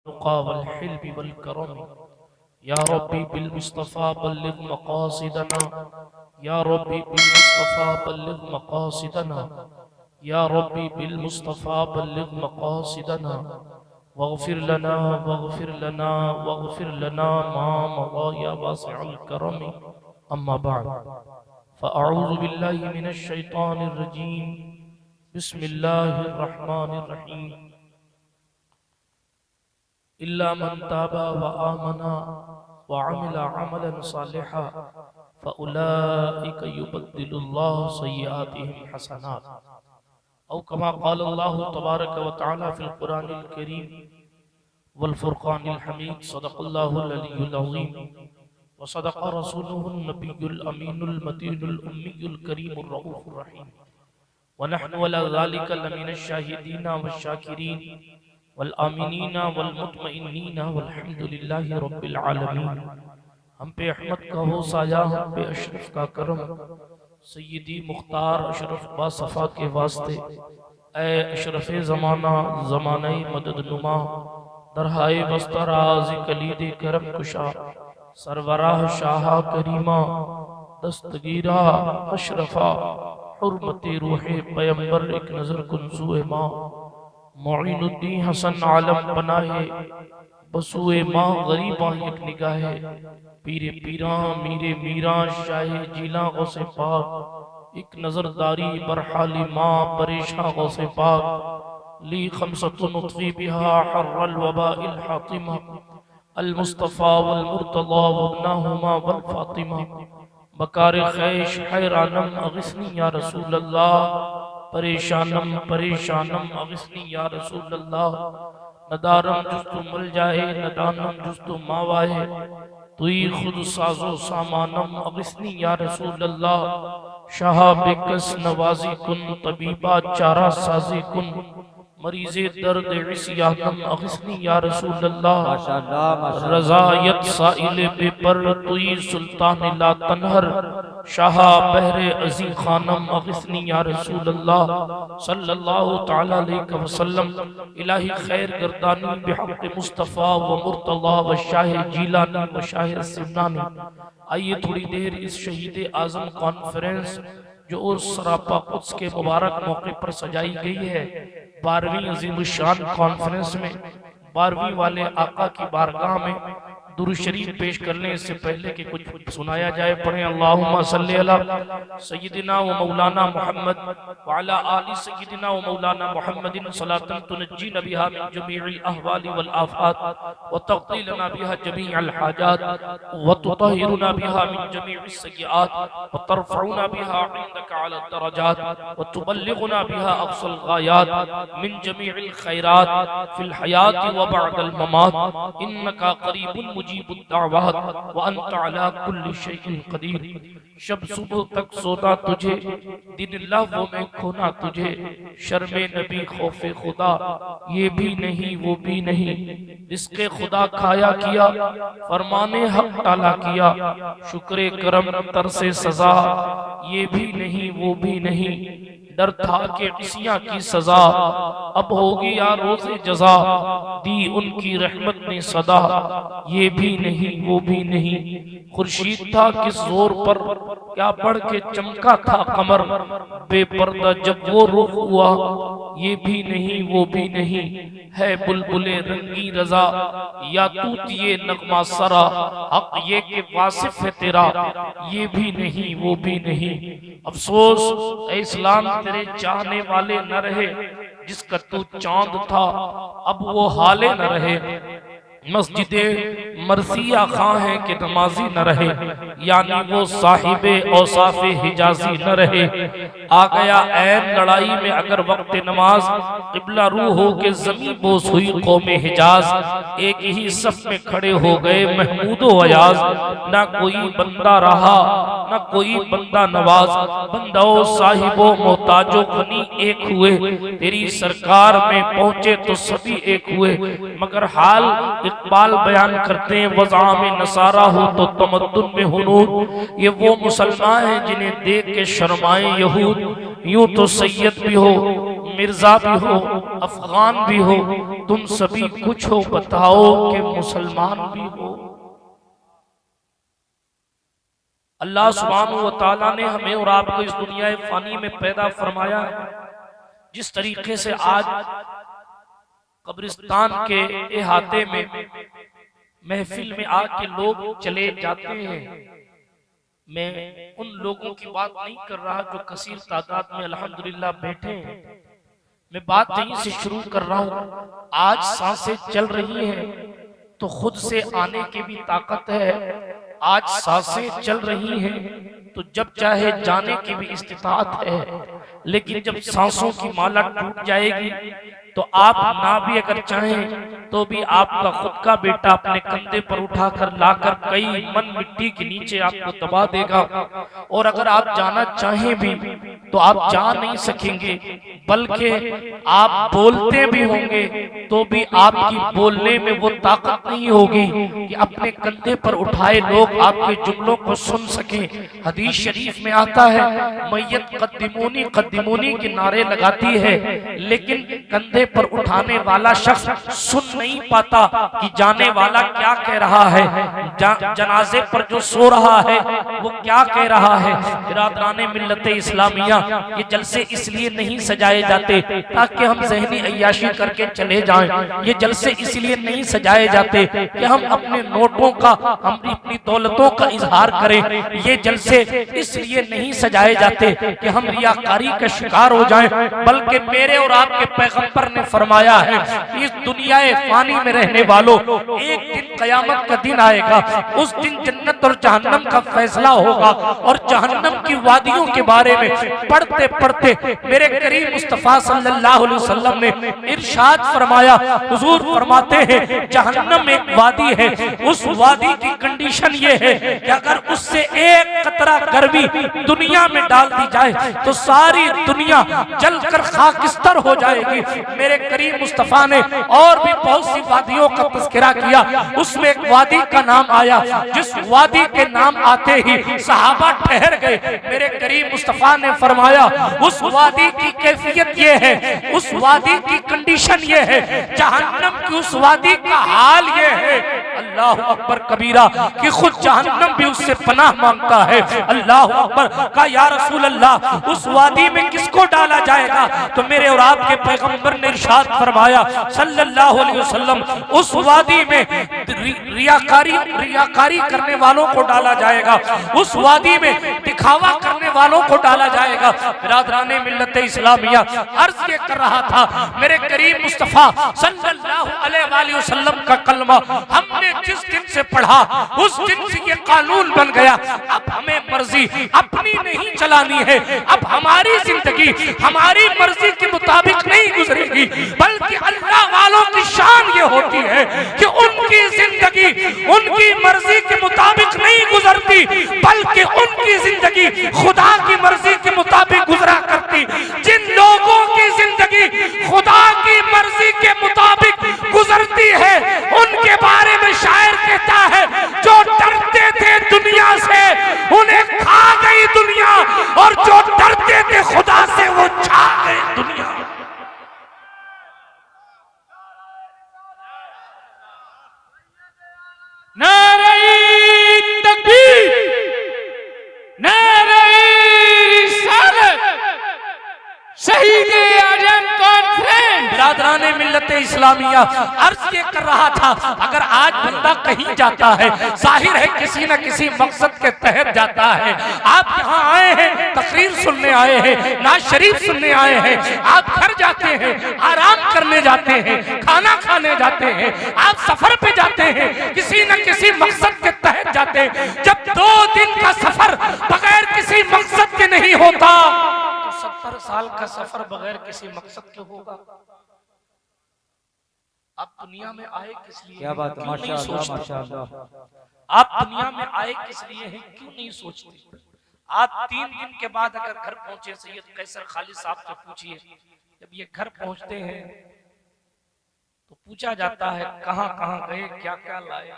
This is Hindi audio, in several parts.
वल्हिल्म वल्करम या रब्बी बिल मुस्तफ़ा बल्लिग मक़ासिदना या रब्बी बिल मुस्तफ़ा बल्लिग मक़ासिदना या रब्बी बिल मुस्तफ़ा बल्लिग मक़ासिदना वग़फिर लना वग़फिर लना वग़फिर लना मा मज़ा या वासिअल करम अम्मा बअद फ़अऊज़ु बिल्लाहि मिनश शैतानिर रजीम बिस्मिल्लाहिर रहमानिर रहीम इल्ला मन ताबा व आमना व अमिला अमलन सालिहा फउलाइका युबद्दिलुल्लाहु सय्यिआतिहिम हसनात औ कमा क़ाल अल्लाहु तबारक व तआला फ़िल क़ुरानिल करीम वल फ़ुरक़ानिल हमीद सदक़ल्लाहुल अलिय्युल अज़ीम व सदक़ रसूलुहुन नबियुल अमीनुल मतीनुल उम्मियुल करीमुर रऊफ़ुर रहीम व नहनु अला ज़ालिका लमिनश शाहिदीना वश्शाकिरीन वल आमिनीना वल मुतमइन्नीना वल्हम्दुलिल्लाहि रब्बिल आलमीन। हम पे अहमद का हो साया, हम पे अशरफ का करम, सय्यदी मुख्तार अशरफ बासफ़ा के वास्ते ए अशरफ ज़माना ज़माने मदद नुमा दरहाए बस्तराज कलीद करम कुशा सरवराह शाह करीमा दस्तगीरा अशरफा हुर्मत रूहे पैगंबर एक नज़र कुंज़ुए माँ मोइनुद्दीन हसन आलम बनाए बसुए माँ गरीबा एक निगाहे पीरे पीरा मीरे मीरा शाहे जिला गौसे पाक एक नजरदारी बरहाली माँ परेशान गौसे पाक ली खमसतुन नुत्फ़ी बिहा हर्रल वबाइल हातिमा अल मुस्तफ़ा वल मुर्तज़ा वब्नाहुमा वल फातिमा बकार खैश हैरानम अगिस्नी या रसूल अल्लाह परेशानम परेशानम अगिस्नी या रसूल अल्लाह नदारम जुस्तु मल जाए नदानम जुस्तु मावाए तुई खुद साजो सामानम अगिस्नी या रसूल अल्लाह शाह बेकस नवाजी कुन तबीबा चारा साजी कुन मरीज़े दर्द इस्यानम अगिस्नी या रसूल अल्लाह रज़ायत साइले बेपर तुई सुल्तान ला तनहर शाह बहरे अज़ी खानम अगिस्नी या रसूल अल्लाह सल्लल्लाहु तआला अलैहि वसल्लम इलाही खैर गर्दानी बिहक़ मुस्तफ़ा व मुर्तज़ा व शाह जीलानी व शाह सिमनानी। आइए थोड़ी देर इस शहीद आज़म कॉन्फ्रेंस जो उस सरापा कुद्स के मुबारक मौके पर सजाई गई है 12वीं अज़ीम शान कॉन्फ्रेंस में 12वीं वाले आका की बारगाह में दुरूद शरीफ पेश करने से पहले कि कुछ सुनाया जाए पढ़े अल्लाहुम्मा सल्ली अला सय्यिदिना व मौलाना मुहम्मद व अला आलि सय्यिदिना व मौलाना मुहम्मदिन सलातन तुनज्जीना बिहा मिन जमीइल अहवाली वल आफात व तक़दी लना बिहा जमीअल हाजात व तुतहिरुना बिहा मिन जमीइस सय्यिआत व तरफ़उना बिहा इंदका अला दरजात व तुबल्लिगुना बिहा अक़सल गायात मिन जमीइल खैरात फिल हयात व बअदल ममात इन्नका क़रीबुन मुजीबुद दावात व अंता अला कुल्लि शैइन क़दीर। शब सुबह तक सोना तुझे, दिन लहवों में खोना तुझे, शर्मे नबी खौफे खुदा ये भी नहीं वो भी नहीं, रिज़्क़े खुदा खाया किया फरमाने हक टाला किया, शुक्रे करम तरसे सजा ये भी नहीं वो भी नहीं, डर था कि इसियां की सजा अब होगी या रोज़े जज़ा, दी उनकी रहमत ने सदा ये भी नहीं वो भी नहीं। खुर्शीद था किस जोर पर क्या बढ़ के चमका था कमर, बेपर्दा जब वो रुख हुआ ये भी नहीं वो भी नहीं, है बुलबुले रंगी रजा या तूतिए नगमा सरा, हक ये के वासिफ है तेरा ये भी नहीं वो भी नहीं। अफसोस ऐ इस्लाम तेरे चाहने वाले न रहे, जिसका तू चांद था अब वो हाले न रहे, मस्जिदे मरसिया खां है कि नमाजी न रहे, यानी वो साहिबे औसाफे हिजाजी न रहे। आ गया ऐन लड़ाई में अगर वक्त नमाज, किबला रू हो के जमी बोस हुई कौमे हिजाज, एक ही सफ में खड़े हो गए महमूदो अयाज, ना कोई बंदा रहा ना कोई बंदा नवाज, बंदो साहिबो मोहताजो गनी एक हुए, तेरी सरकार में पहुंचे तो सभी एक हुए, मगर हाल इकबाल बयान करते हैं वज़ा में नसारा हो तो तमद्दुन में हुनूर, ये वो मुसलमान हैं जिन्हें देख के शर्माए यहूद, यूं तो सैयद भी हो मिर्जा भी हो, अफगान भी हो, तुम सभी कुछ हो, बताओ कि मुसलमान भी हो। अल्लाह सुब्हानहू व तआला ने हमें और आपको इस दुनिया फानी में पैदा फरमाया है। जिस तरीके से आज कब्रिस्तान के इहाते में महफिल में आके लोग चले जाते हैं, मैं उन लोगों की बात नहीं कर रहा जो कसीर तादाद में अल्हम्दुलिल्लाह बैठे हैं। मैं बात यहीं से शुरू कर रहा हूँ। आज सांसें चल रही हैं तो खुद से आने की भी ताकत है। आज सांसें चल रही हैं तो जब चाहे जाने की भी इस्तिताअत है। लेकिन जब सांसों की माला टूट जाएगी तो आप ना भी अगर चाहें तो भी आपका खुद का बेटा अपने कंधे पर उठाकर लाकर कई मन मिट्टी के नीचे आपको दबा देगा। और अगर आप जाना चाहें भी तो आप जा नहीं सकेंगे, बल्कि आप बोलते भी होंगे तो भी आपकी बोलने में वो ताकत नहीं होगी कि अपने कंधे पर उठाए लोग आपके जुमलों को सुन सकें। हदीस शरीफ में आता है, मैयत कद्दिमूनी कद्दिमूनी के नारे लगाती है, लेकिन कंधे पर उठाने वाला शख्स सुन नहीं पाता कि जाने वाला क्या कह रहा है, जनाजे पर जो सो रहा है वो क्या कह रहा है। बिरादराने मिल्लत इस्लामिया, ये जलसे इसलिए नहीं सजाए जाते ताकि हम ज़हनी अय्याशी करके चले जाएं। ये जलसे इसलिए नहीं सजाए जाते कि हम अपने नोटों का, हम अपनी दौलतों का इजहार करें। ये जलसे इसलिए नहीं सजाए जाते कि हम रियाकारी का शिकार हो जाएं, बल्कि मेरे और आपके पैगंबर ने फरमाया है, इस दुनिया फानी में रहने वालों, एक दिन कयामत का दिन आएगा, उस दिन जन्नत और जहन्नम का फैसला होगा। और जहन्नम की वादियों के बारे में पढ़ते पढ़ते मेरे करीम मुस्तफा सल्लल्लाहु अलैहि वसल्लम ने इरशाद फरमाया, हुजूर फरमाते हैं जहन्नम एक वादी है, उस वादी की कंडीशन ये है कि अगर उससे एक कतरा गर्मी दुनिया में डाल दी जाए तो सारी दुनिया जलकर खाकिस्तर हो जाएगी। मेरे करीम मुस्तफा ने और भी बहुत सी वादियों का तज़किरा किया, उसमें एक वादी का नाम आया, जिस वादी के नाम आते ही सहाबा ठहर गए। मेरे करीम मुस्तफा ने फरमाया, उस वादी की कैफियत ये है, उस वादी की कंडीशन ये है, जहन्नम की उस वादी का हाल ये है, अल्लाह अकबर कबीरा, कि खुद जहन्नम भी उससे पनाह मांगता है। अल्लाह अकबर का या रसूल अल्लाह, उस वादी में किसको डाला जाएगा? तो मेरे और आपके पैगंबर ने इरशाद फरमाया सल्लल्लाहु अलैहि वसल्लम, उस वादी में रियाकारी करने वालों को डाला जाएगा, उस वादी में दिखावा करने वालों को डाला जाएगा। बिरादराने मिल्लत इस्लामिया, अर्ज ये कर रहा था, मेरे करीम मुस्तफा सल्लल्लाहु अलैहि वसल्लम का कलमा हमने जिस दिन से पढ़ा उस दिन से ये कानून बन गया। अब हमें मर्जी अपनी नहीं चलानी है, अब हमारी जिंदगी हमारी मर्जी के मुताबिक नहीं गुजरेगी, बल्कि अल्लाह वालों की शान ये होती है कि उनकी जिंदगी उनकी मर्जी के मुताबिक नहीं गुजरती, बल्कि उनकी जिंदगी खुदा की मर्जी के मुताबिक गुजरा करती। जिन लोगों की जिंदगी खुदा की मर्जी के मुताबिक गुजरती है, उनके बारे में शायर कहता है, जो डरते थे दुनिया से उन्हें खा गई दुनिया, और जो डरते थे खुदा से वो छा गए दुनिया। नारे तकबीर, नारे रिसालत, शहीद आजम कॉन्फ्रेंस। बिरादराने मिल्लत इस्लामिया, अर्ज ये कर रहा था, अगर आज बंदा कहीं जाता है, जाहिर है किसी न किसी मकसद के तहत जाता है। आप यहाँ आए हैं, तकरीर सुनने आए हैं, नाज शरीफ सुनने आए हैं, आप घर जाते हैं, आराम करने जाते हैं, खाना खाने जाते हैं, आप सफर पे जाते हैं, किसी न किसी मकसद के तहत जाते हैं। जब 2 दिन का सफर बगैर किसी मकसद के नहीं होता तो 70 साल का सफर बगैर किसी मकसद के होगा। आप दुनिया में आए किस लिए? क्या बात है, माशाअल्लाह माशाअल्लाह। आप दुनिया में आए किस लिए हैं, क्यों नहीं सोचते? आप 3 दिन के बाद अगर घर पहुंचे, सैयद कैसर खालिद साहब से पूछिए, जब ये घर पहुंचते हैं तो पूछा जाता है कहां कहां गए, क्या क्या लाए।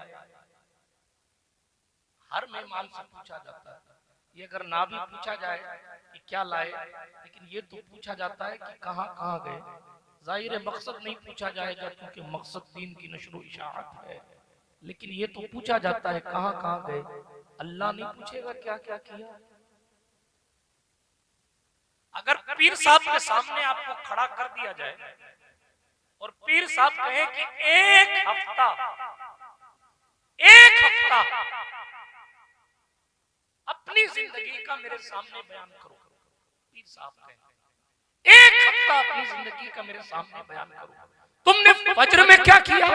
हर मेहमान से पूछा जाता है। ये अगर ना भी पूछा जाए कि क्या लाए, लेकिन ये तो पूछा जाता है कि कहाँ कहाँ गए। जाहिर है मकसद नहीं पूछा जाएगा क्योंकि मकसद दीन की नशर इशाअत है, लेकिन ये तो पूछा जाता है कहाँ कहाँ गए। अल्लाह नहीं पूछेगा क्या क्या किया। अगर पीर साहब के सामने आपको खड़ा कर दिया जाए और पीर साहब कहे कि एक हफ्ता अपनी जिंदगी का मेरे सामने बयान करो, पीर साहब कहें एक हफ्ता अपनी जिंदगी का मेरे सामने बयान करो, तुमने फजर में क्या किया,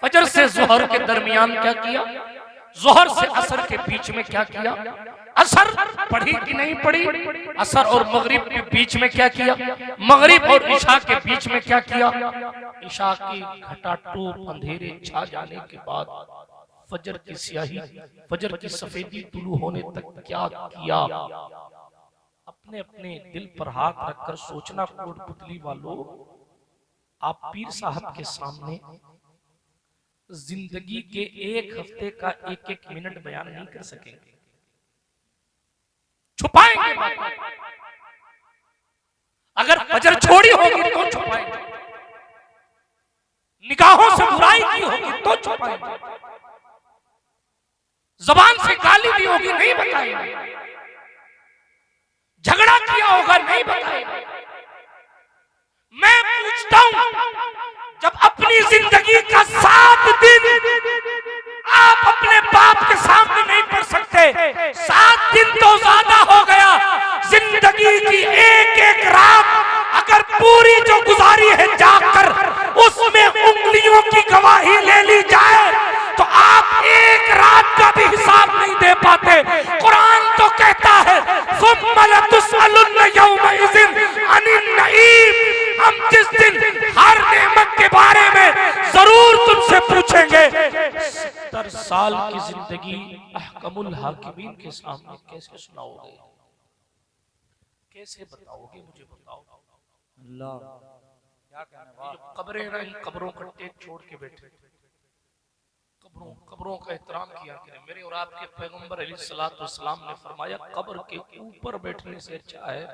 फजर से जोहर के दरमियान क्या किया, जोहर से असर के बीच में क्या किया, असर पढ़ी कि नहीं पढ़ी, असर और मगरिब के बीच में क्या किया, मगरिब और इशा के बीच में क्या किया, इशा की घटाटोप अंधेरे छा जाने के बाद फजर की स्याही, फजर की सफेदी तुलू होने तक क्या किया। अपने अपने दिल पर हाथ रखकर सोचना कोटपुतली वालों, आप पीर साहब के सामने जिंदगी के एक हफ्ते का एक एक मिनट बयान नहीं कर सकेंगे, छुपाएंगे बातें। अगर फजर छोड़ी होगी तो छुपाएंगे, निगाहों से बुराई की होगी तो छुपाएंगे, जबान से गाली दी होगी नहीं बताएंगे, झगड़ा किया होगा नहीं बताएंगे। मैं पूछता हूं, जब अपनी जिंदगी का 7 दिन आप अपने बाप के सामने नहीं पढ़ सकते, 7 दिन तो ज्यादा हो गया, जिंदगी की एक एक रात अगर पूरी जो गुजारी है जाकर उसमें उंगलियों की गवाही ले ली जाए तो आप एक रात का भी हिसाब नहीं दे पाते। कुरान तो कहता है हम जिस दिन हर नेमत के बारे में जरूर तुमसे पूछेंगे। 70 साल की जिंदगी अहकमुल हाकिमीन के सामने कैसे सुनाओगे, कैसे बताओगे, मुझे बताओ। अल्लाह क्या कहने, कब्रें हैं, इन कब्रों का टेक छोड़ के बैठे, कब्रों का एहतराम किया करें। मेरे और आपके पैगंबर अलैहिस्सलाम ने फरमाया कब्र के ऊपर बैठने से अच्छा है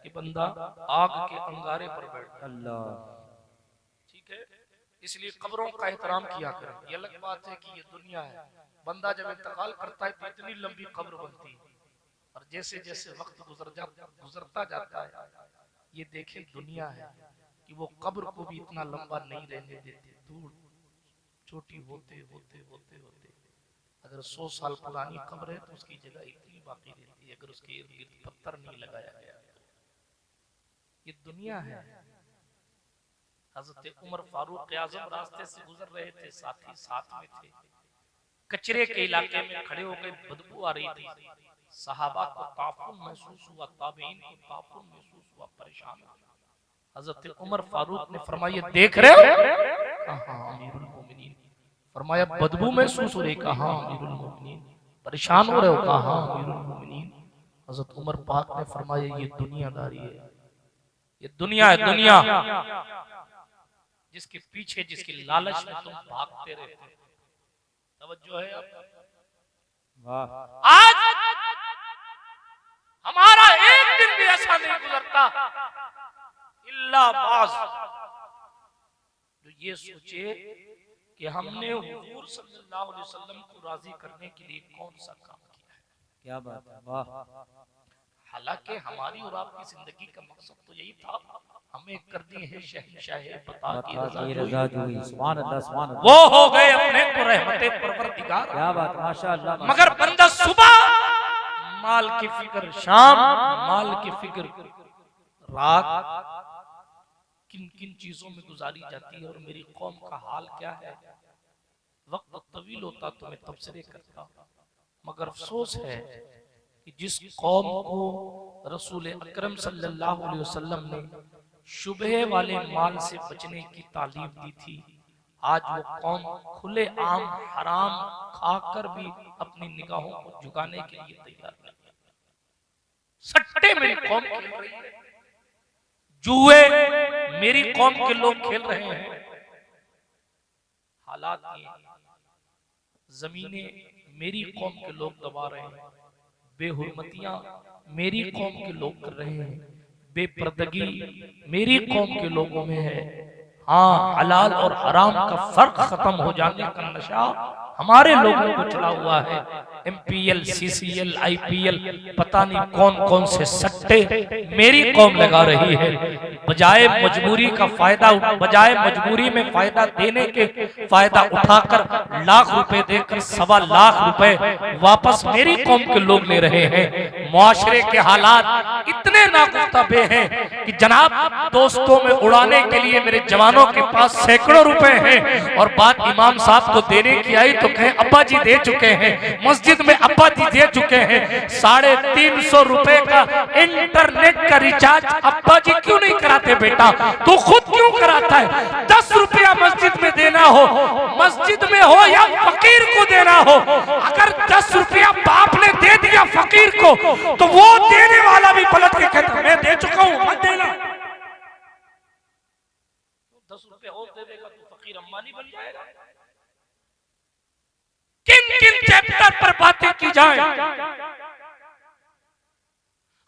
कि बंदा आग के अंगारे पर बैठे। अल्लाह ठीक है, इसलिए कब्रों का एहतराम किया करें। ये अलग बात है कि ये दुनिया है, बंदा जब इंतकाल करता है तो इतनी लंबी कब्र बनती है और जैसे जैसे वक्त गुजरता जाता है ये देखें दुनिया है कि वो कब्र को भी इतना लंबा नहीं रहने देती, दूर छोटी होते होते होते होते अगर 100 साल पुरानी कब्र है तो उसकी जगह इतनी बाकी रहती है अगर उसके इर्द गिर्द पत्थर नहीं लगाया गया। ये दुनिया है। हजरत उमर फारूक आज़म रास्ते से गुजर रहे थे, साथी साथ में थे, कचरे के इलाके में खड़े हो गए, बदबू आ रही थी, सहाबा को ताफुन महसूस हुआ, ताबईन को ताफुन महसूस हुआ, परेशान हुआ। हजरत उमर फारूक ने फरमाया देख रहे हो, कहा अमीरुल मोमिनीन, फरमाया बदबू महसूस हो रही, कहा अमीरुल मोमिनीन, परेशान हो रहे हो, कहा अमीरुल मोमिनीन। हजरत उमर पाक ने फरमाया ये दुनियादारी है, ये दुनिया है, दुनिया जिसके पीछे जिसकी लालच में तुम भागते रहते हो। तवज्जो है वाह। आज हमारा एक दिन भी ऐसा नहीं गुजरता इल्ला बाज जो ये सोचे कि हमने हुजूर सल्लल्लाहु अलैहि वसल्लम को राजी करने के लिए कौन सा काम किया है। क्या बात है, वाह। हालांकि हमारी और आपकी जिंदगी का मकसद तो यही था, हमें कर दी है शहंशाह पता की रज़ा जोई, सुभान अल्लाह, सुभान अल्लाह। वो हो गए अपने को रहमते परवरदिगार। क्या बात, माशाअल्लाह। मगर बंदा सुबह माल की फिक्र, शाम माल की फिक्र, रात किन किन चीजों में गुजारी जाती है और मेरी कौम का हाल क्या है। वक्त तवील होता तो मैं तबसरे करता, मगर अफसोस है कि जिस कौम को रसूल अकरम सल्लल्लाहु अलैहि वसल्लम ने शुबह वाले माल से बचने की तालीम दी थी, आज वो कौम खुले आम हराम खाकर भी अपनी निगाहों को झुकाने के लिए तैयार नहीं है। सट्टे मेरी कौम खेल रही है, जुए मेरी कौम के लोग खेल रहे हैं। हालात ये, जमीनें मेरी कौम के लोग दबा रहे हैं, बेहुरमतियां मेरी कौम के लोग कर रहे हैं, बेपर्दगी मेरी कौम के लोगों में है। हाँ, हलाल और हराम का फर्क खत्म हो जाने का नशा हमारे लोगों को चला हुआ है। MPL, CCL, IPL, पता नहीं कौन कौन से सट्टे मेरी कौम लगा रही है। बजाय मजबूरी का फायदा, बजाय मजबूरी में फायदा देने के फायदा उठाकर लाख रुपए देकर 1.25 लाख रुपए वापस मेरी कौम के लोग ले रहे हैं। मुआशरे के हालात इतने नागुफ्ताबे हैं कि जनाब दोस्तों में उड़ाने के लिए मेरे जवानों के पास सैकड़ों रुपए हैं, और बात इमाम साहब को देने की आई तो कहें अब्बा जी दे चुके हैं, मस्जिद में अब्बा जी दे चुके हैं। 350 रुपए का इंटरनेट का रिचार्ज अब्बा जी क्यों नहीं कराते बेटा? तो खुद क्यों कराता है? 10 रुपया मस्जिद में देना हो, मस्जिद में हो या फकीर को देना हो, अगर 10 रुपया बाप ने दे दिया फकीर को तो वो देने वाला भी पलट के कहता मैं दे चुका हूं, मत देना। 10 रुपए और दे देगा तो फकीर अंबानी बन जाएगा। किन किन चैप्टर पर बातें की जाए?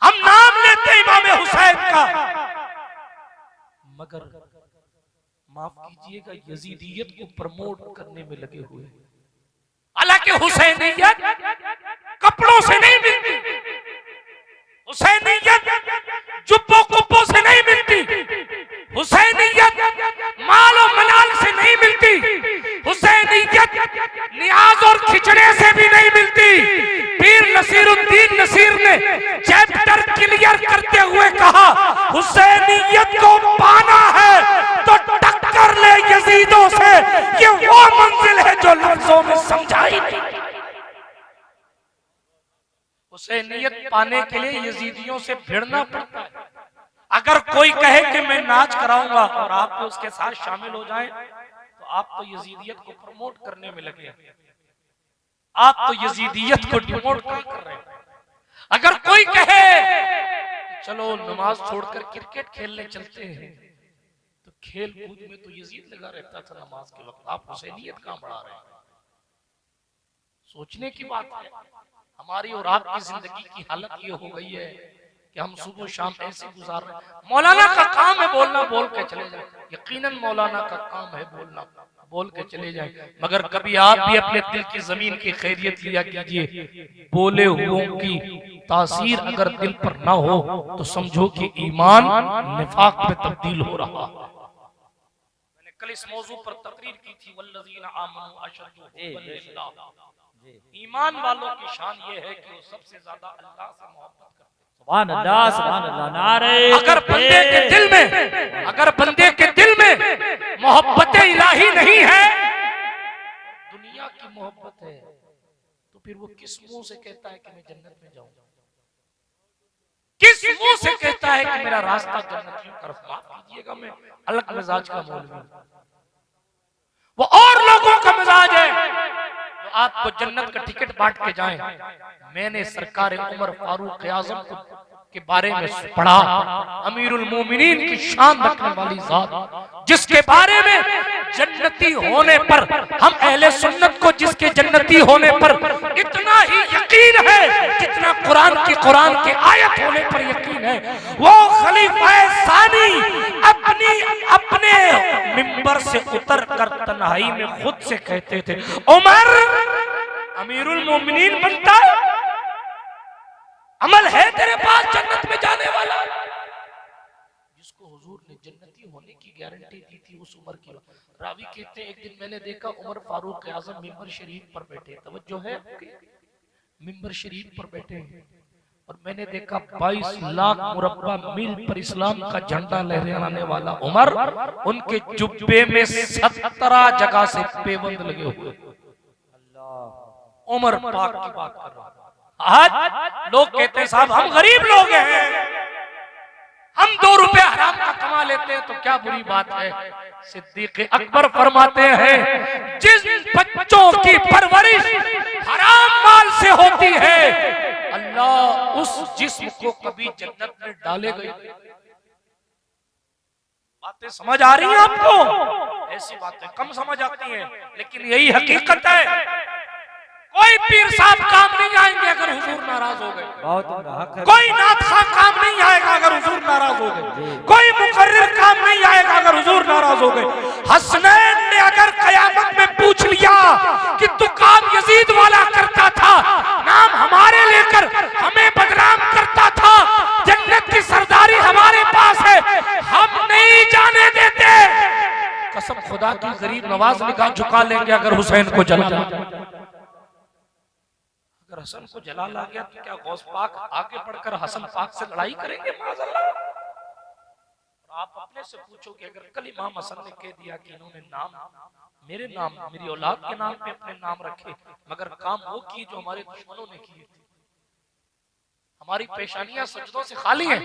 हम नाम लेते इमाम हुसैन का, मगर माफ कीजिएगा यजीदियत को प्रमोट करने में लगे हुए। हालांकि हुसैनियत कपड़ों से नहीं मिलती, हुसैनियत जुब्बों कुब्बों से नहीं मिलती, हुसैनियत माल और मलाल से नहीं मिलती, हुसैनियत नियाज और खिचड़े से भी नहीं मिलती। पीर नसीरुद्दीन नसीर ने चैप्टर क्लियर करते हुए कहा हुसैनियत को पाना है तो टक्कर ले यजीदों से, ये वो मंजिल है जो लफ्जों में समझाई नहीं। हुसैनियत पाने के लिए यजीदियों से भिड़ना पड़ता है। अगर कोई कहे कि मैं नाच कराऊंगा और आप तो उसके साथ शामिल हो जाएं, तो आप तो यजीदियत को प्रमोट करने में लगे हैं, आप तो यजीदियत को डिमोट कर रहे हैं। अगर कोई कहे चलो नमाज छोड़कर क्रिकेट खेलने चलते हैं, तो खेल कूद में तो यजीद लगा रहता था नमाज के वक्त, आप हुसैनियत कहां बढ़ा रहे हैं? सोचने की बात है। हमारी और आपकी जिंदगी की हालत ये हो गई है कि हम सुबह शाम ऐसे गुजार रहे हैं। मौलाना का काम है बोलना, बोल के चले जाए। यकीनन मौलाना का काम है बोलना, बोल के चले जाए, मगर कभी आप भी अपने दिल की जमीन की खैरियत लिया कीजिए। बोले हुओं की तासीर अगर दिल पर ना हो तो समझो कि ईमान निफाक में तब्दील हो रहा। मैंने कल इस मौजू पर तकरीर की थी, वल्लज़ीना आमनू अशद्दु हुब्बन लिल्लाह। ईमान वालों की शान ये है कि वो सबसे ज्यादा अल्लाह से मोहब्बत करते हैं। सुभान अल्लाह, सुभान अल्लाह, नारे अगर बंदे के दिल में, अगर बंदे के दिल में मोहब्बत इलाही नहीं है, दुनिया की मोहब्बत है, तो फिर वो किस मुंह से कहता है कि मैं जन्नत में जाऊंगा? किस मुंह से कहता है कि मेरा रास्ता जन्नत की तरफ? माफ कीजिएगा, मैं अलग मिजाज का मौलवी, वो और लोगों का मिजाज है जो आपको जन्नत का टिकट बांट के जाएं। मैंने सरकार उमर फारूक आजम के बारे में पढ़ा, अमीरुल मोमिनीन की शान रखने वाली जात, जिसके बारे में जन्नती होने पर हम अहले सुन्नत को जिसके जन्नती होने पर इतना ही यकीन है जितना कुरान की आयत होने पर यकीन है, वो खलीफा सानी अपने मिंबर से उतर कर तन्हाई में खुद से कहते थे, उमर अमीरुल मोमिनीन बनता, अमल है तेरे पास जन्नत में जाने वाला? जिसको हुजूर ने जन्नती होने की गारंटी दी थी उस उमर की। रावी कहते हैं एक दिन मैंने देखा उमर फारूक आजम मिंबर शरीफ पर बैठे, तवज्जो है, मिंबर शरीफ पर बैठे हैं, और मैंने देखा 22 लाख मुरब्बा मील पर इस्लाम का झंडा लहराने वाला उमर, उनके जुब्बे में 17 जगह से पेबंद लगे हुए। उमर पाक की बात कर रहा हूं। आज लोग कहते हैं साहब हम गरीब लोग हैं, हम 2 रुपए हराम का कमा लेते हैं तो क्या बुरी बात है? सिद्दीक अकबर फरमाते हैं जिस बच्चों की परवरिश हराम माल से होती है, अल्लाह उस जिस्म को कभी जन्नत में डालेगा। बातें समझ आ रही हैं आपको? ऐसी बातें कम समझ आती हैं, लेकिन यही हकीकत है। कोई पीर साहब काम नहीं आएंगे अगर हुजूर नाराज हो गए, बहुत हक है। कोई नाथ खां काम नहीं आएगा अगर हुजूर नाराज हो गए, कोई मुकर्रिर काम नहीं आएगा अगर हुजूर नाराज हो गए। हसनैन ने अगर कयामत में पूछ लिया कि तू काम यजीद वाला करता था, नाम हमारे लेकर हमें बदनाम करता था, जन्नत की सरदारी हमारे पास है, हम नहीं जाने देते। कसम खुदा की गरीब नवाज निगाह झुका लेंगे अगर हुसैन को जला। अगर हसन को जलाल आ गया तो क्या गौस पाक आगे बढ़कर हसन पाक से लड़ाई करेंगे? माज़अल्लाह। आप अपने से पूछो कि अगर कल इमाम हसन ने कह दिया कि इन्होंने नाम मेरे नाम मेरी औलाद के नाम पे अपने नाम रखे, मगर काम वो किए जो हमारे दुश्मनों ने किए थे। हमारी पेशानियां सजदों से खाली हैं,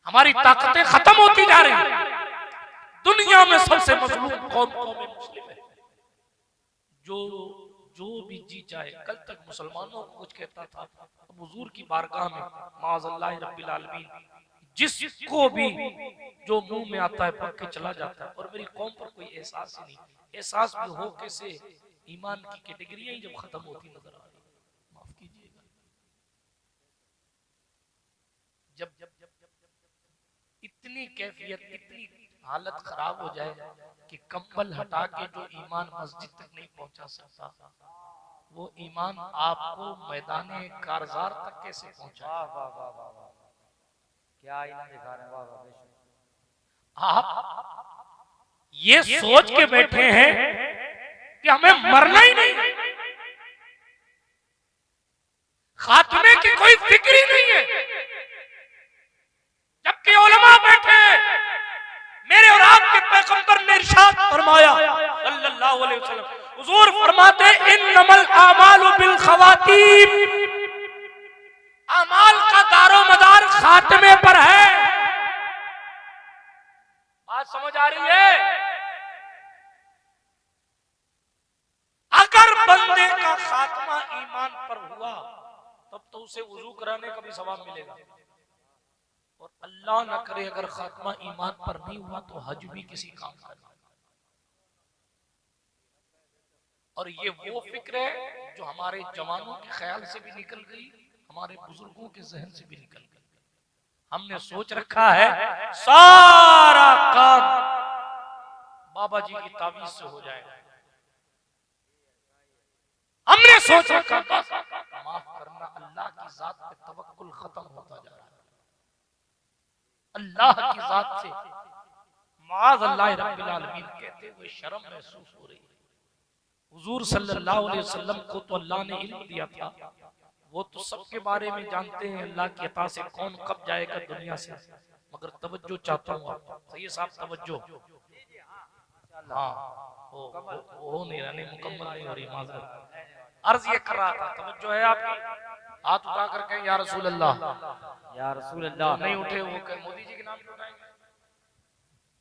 हमारी ताकतें खत्म होती जा रही हैं। दुनिया में सबसे मजलूम कौम मुस्लिम है। जो भी जी चाहे, कल तक मुसलमानों को कुछ कहता था, अब हुजूर की बारगाह में माज़अल्लाह रब्बिल आलमीन जिसको भी जो मुंह में आता है पक के चला जाता है। और मेरी कौम पर कोई एहसास ही नहीं, एहसास भी हो कैसे ईमान की कैटेगरियां ही जब खत्म होती नजर आ रही। माफ कीजिएगा, जब इतनी कैफियत, इतनी हालत खराब हो जाए कि कंबल हटा के जो ईमान मस्जिद तक नहीं पहुंचा सकता, वो ईमान आपको मैदाने कारजार तक कैसे पहुंचा? वाह वाह वाह वाह वाह, क्या इल्म दिखा रहे हैं। वाह वाह, आप ये सोच के बैठे हैं कि हमें मरना ही नहीं, खात्मे की कोई फिक्र ही नहीं है, जबकि उलमा बैठे हैं। मेरे और आपके पैगंबर ने इरशाद फरमाया सल्लल्लाहु अलैहि वसल्लम, हुजूर फरमाते इन्नमल आमालु बिल खवातीम, अमाल का दारो मदार खात्मे पर है। बात समझ आ रही है? अगर बंदे का खात्मा ईमान पर हुआ तब तो उसे वुजू कराने का भी सवाब मिलेगा, और अल्लाह न करे अगर खात्मा ईमान पर नहीं हुआ तो हज भी किसी काम का नहीं। और ये वो फिक्र है जो हमारे जवानों के ख्याल से भी निकल गई, हमारे बुजुर्गों के जहन से भी निकल गई। हमने सोच रखा है सारा काम बाबा जी की तावीज से हो जाएगा। हमने सोच रखा बस माफ करना, अल्लाह की जात पे तवक्कुल खत्म होता जा रहा है। अल्लाह की जात से माज़अल्लाह रब्बिल आलमीन कहते हुए शर्म महसूस हो रही है। हुजूर सल्लल्लाहु अलैहि वसल्लम को तो अल्लाह ने इल्म दिया था, वो तो सबके बारे में जानते हैं अल्लाह की अता से कौन कब जाएगा दुनिया से। मगर तवज्जो चाहता हूँ आप सही साहब, तवज्जो। हाँ वो नहीं रहने मुकम्मल नहीं हो रही, माज़रत अर्ज ये कर रहा था। तवज्जो है आपकी? हाथ उठा कर कहें या रसूल अल्लाह, या रसूल अल्लाह। नहीं उठे वो कहें मोदी जी के नाम पे उठाएंगे।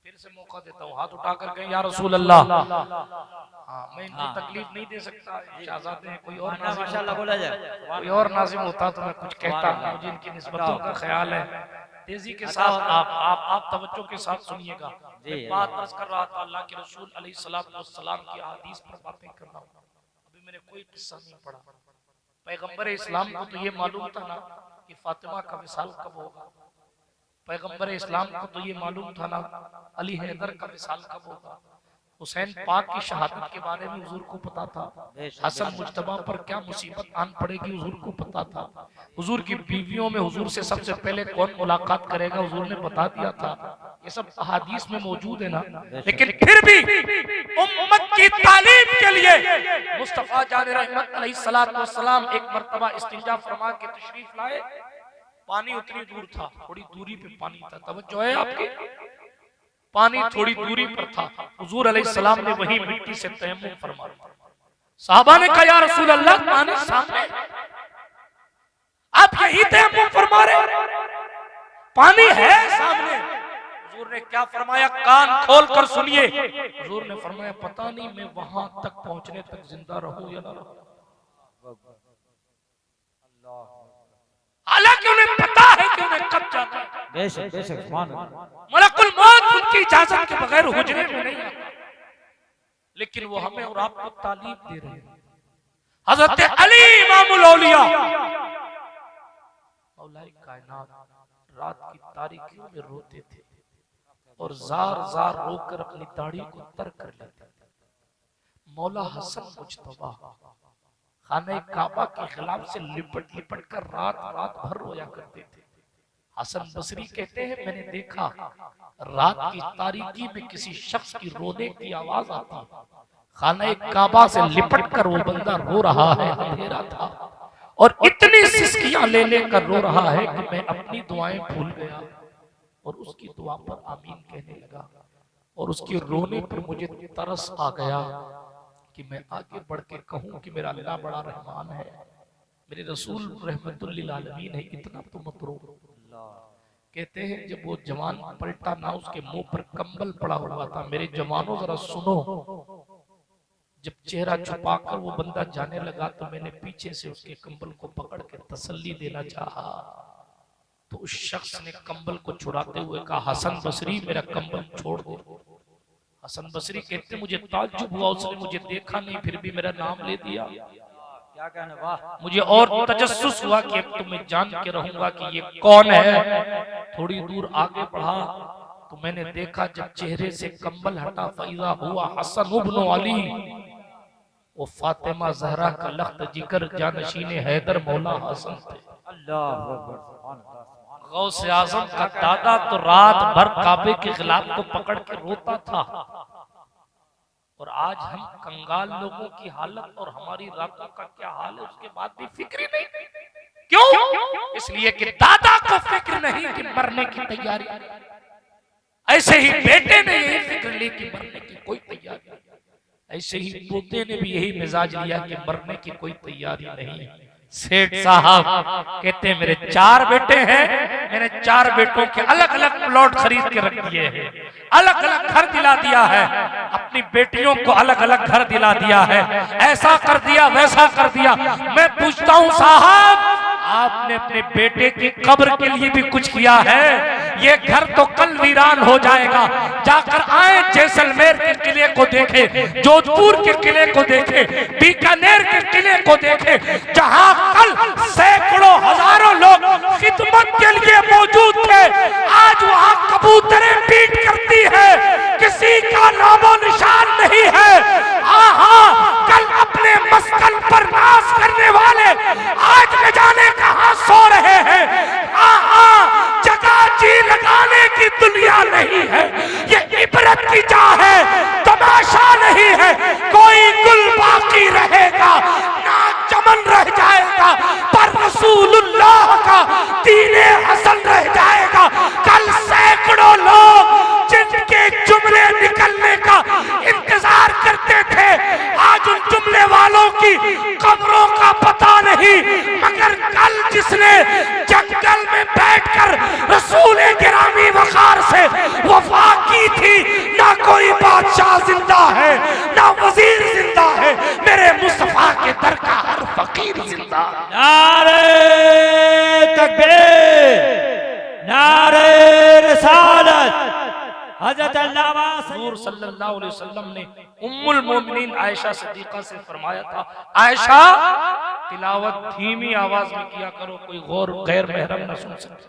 फिर से मौका देता हूँ, हाथ उठा कर कहें या रसूल अल्लाह। हाँ, मैं इनको तकलीफ नहीं दे सकता, शहजादे हैं। कोई और माशाअल्लाह बोला जाए, कोई और नाज़िम होता तो मैं कुछ कहता, मुझे इनकी निस्बतों का ख्याल है। तेजी के साथ आप तवज्जो के साथ सुनिएगा। बात अर्ज कर रहा था अल्लाह के रसूल अलैहिस्सलातु वस्सलाम की हदीस पर बातें कर रहा हूँ। अभी मैंने कोई किस्सा नहीं पढ़ा। पैगंबर इस्लाम को तो ये मालूम था ना कि फातिमा का विसाल कब होगा। पैगंबर इस्लाम को तो ये मालूम था ना अली हैदर का विसाल कब होगा। हुसैन पाक की शहादत के बारे में हुजूर को पता था। हसन मुज्तबा पर क्या मुसीबत आन पड़ेगी हुजूर को पता था। हुजूर की बीवियों में हुजूर से सबसे पहले कौन मुलाकात करेगा हुजूर ने बता दिया था। ये सब अहादीस में मौजूद है ना। लेकिन फिर भी उम्मत की तालीम के लिए मुस्तफा जान रहमत अलैहिस्सलातु वस्सलाम एक मर्तबा इस्तिंजा फरमा के तशरीफ लाए। पानी उतनी दूर था, थोड़ी दूरी पे पानी था। तवज्जो है आपकी? पानी थोड़ी दूरी पर था। हुजूर अलैहिस्सलाम ने वही मिट्टी से तयम्मुम फरमाया। साहबा ने कहा या रसूल अल्लाह पानी सामने, आप यही तयम्मुम फरमा रहे? पानी है सामने। हुजूर ने क्या फरमाया? कान खोल कर सुनिए। हुजूर ने फरमाया पता नहीं मैं वहां तक पहुंचने तक जिंदा रहूं या ना रहूं। हालांकि उन्हें पता है कि उन्हें कब जाना है। बेशक बेशक, सुभान अल्लाह। मलकुल मौत उनकी इजाजत के बगैर हुजरे में नहीं आता, लेकिन वो हमें और आपको तालीम दे रहे हैं। हजरत अली इमामुल औलिया मौलाए कायनात रात की तारीकियों में रोते थे और जार जार रोकर अपनी दाढ़ी को तर कर लेते थे। मौला हसन मुज्तबा खाने काबा के खिलाफ से लिपट लिपट कर रात रात भर रोया करते थे। हसन बसरी कहते हैं मैंने देखा रात की तारीकी में किसी शख्स की रोने की आवाज आती, खाने काबा से लिपट कर वो बंदा रो रहा है, अंधेरा था और इतनी सिसकियां ले लेकर रो रहा है कि मैं अपनी दुआएं भूल गया और उसकी दुआ पर आमीन कहने लगा और उसके रोने पर मुझे तरस आ गया कि मैं आगे बढ़ के कहूं कि मेरा अल्लाह बड़ा रहमान है, मेरे रसूल रहमतुल लिल आलमीन है, इतना तो मत रो। कहते हैं जब वो जवान पलटा ना उसके मुंह पर कंबल पड़ा हुआ था। मेरे जवानों जरा सुनो, जब चेहरा छुपाकर वो बंदा जाने लगा तो मैंने पीछे से उसके कंबल को पकड़ के तसल्ली देना चाहा तो उस शख्स ने कंबल को छुड़ाते हुए कहा हसन बसरी मेरा कंबल छोड़ दो। हसन बसरी कहते मुझे ताज्जुब हुआ, उसने मुझे देखा नहीं फिर भी मेरा नाम ले दिया। क्या कहने, वाह। मुझे और तजस्सुस हुआ कि अब तो मैं जान के रहूंगा कि ये कौन है। थोड़ी दूर आगे बढ़ा तो मैंने देखा जब चेहरे से कंबल हटा फैजा हुआ हसन इब्न अली, वो फातिमा जहरा का लख्त जिगर जानशीन हैदर मौला हसन थे। अल्लाह अकबर, गौसे आजम का दादा तो रात भर काबे के खिलाफ को पकड़ के रोता था और आज हम कंगाल लोगों की हालत और हमारी रातों का क्या हाल है उसके बाद भी फिक्र ही नहीं। क्यों? इसलिए कि दादा को फिक्र नहीं कि मरने की तैयारी, ऐसे ही बेटे ने यही फिक्र ली कि मरने की कोई तैयारी, ऐसे ही पोते ने भी यही मिजाज लिया कि मरने की कोई तैयारी नहीं। सेठ साहब कहते मेरे 4 बेटे हैं, मैंने 4 बेटों के अलग अलग प्लॉट खरीद के रख दिए हैं, अलग अलग घर दिला दिया है, अपनी बेटियों को अलग अलग घर दिला दिया है, ऐसा कर दिया वैसा कर दिया। मैं पूछता हूं साहब आपने अपने बेटे की कब्र के लिए भी कुछ किया है? ये घर तो कल वीरान हो जाएगा। जाकर आए जैसलमेर के किले को देखे, जोधपुर के किले को देखे, बीकानेर के किले को देखे, जहां कल सैकड़ों हजारों लोग खिदमत के लिए मौजूद थे, आज वहां कबूतरें पीट करती है, किसी का नामो निशान नहीं है। कल अपने मस्कन पर नाश करने वाले आज न जाने कहां सो रहे हैं। जगह जी लगाने की दुनिया नहीं है, ये इबरत की चाह है, तमाशा नहीं है। कोई गुल बाकी रहेगा ना चमन रह जाएगा, पर रसूलुल्लाह का दीने हसन रह जाएगा। कल सैकड़ों लोग जिनके जुमले निकलने का इंतजार करते थे, आज उन जुमले वालों की कब्रों का पता नहीं, मगर कल जिसने जंगल में बैठकर रसूल गिरामी वकार से वफा की थी, ना कोई बादशाह जिंदा है ना वजीर जिंदा है, मेरे मुस्तफा के दर का हर फकीर जिंदा। नारे तकबीर, नारे रिसालत। हज़रत अल्लामा हुज़ूर सल्लल्लाहु अलैहि वसल्लम ने उम्मुल मोमिनीन आयशा सिद्दीक़ा से फरमाया था, आयशा तिलावत धीमी आवाज में किया करो, कोई गौर गैर महरम न सुन सके।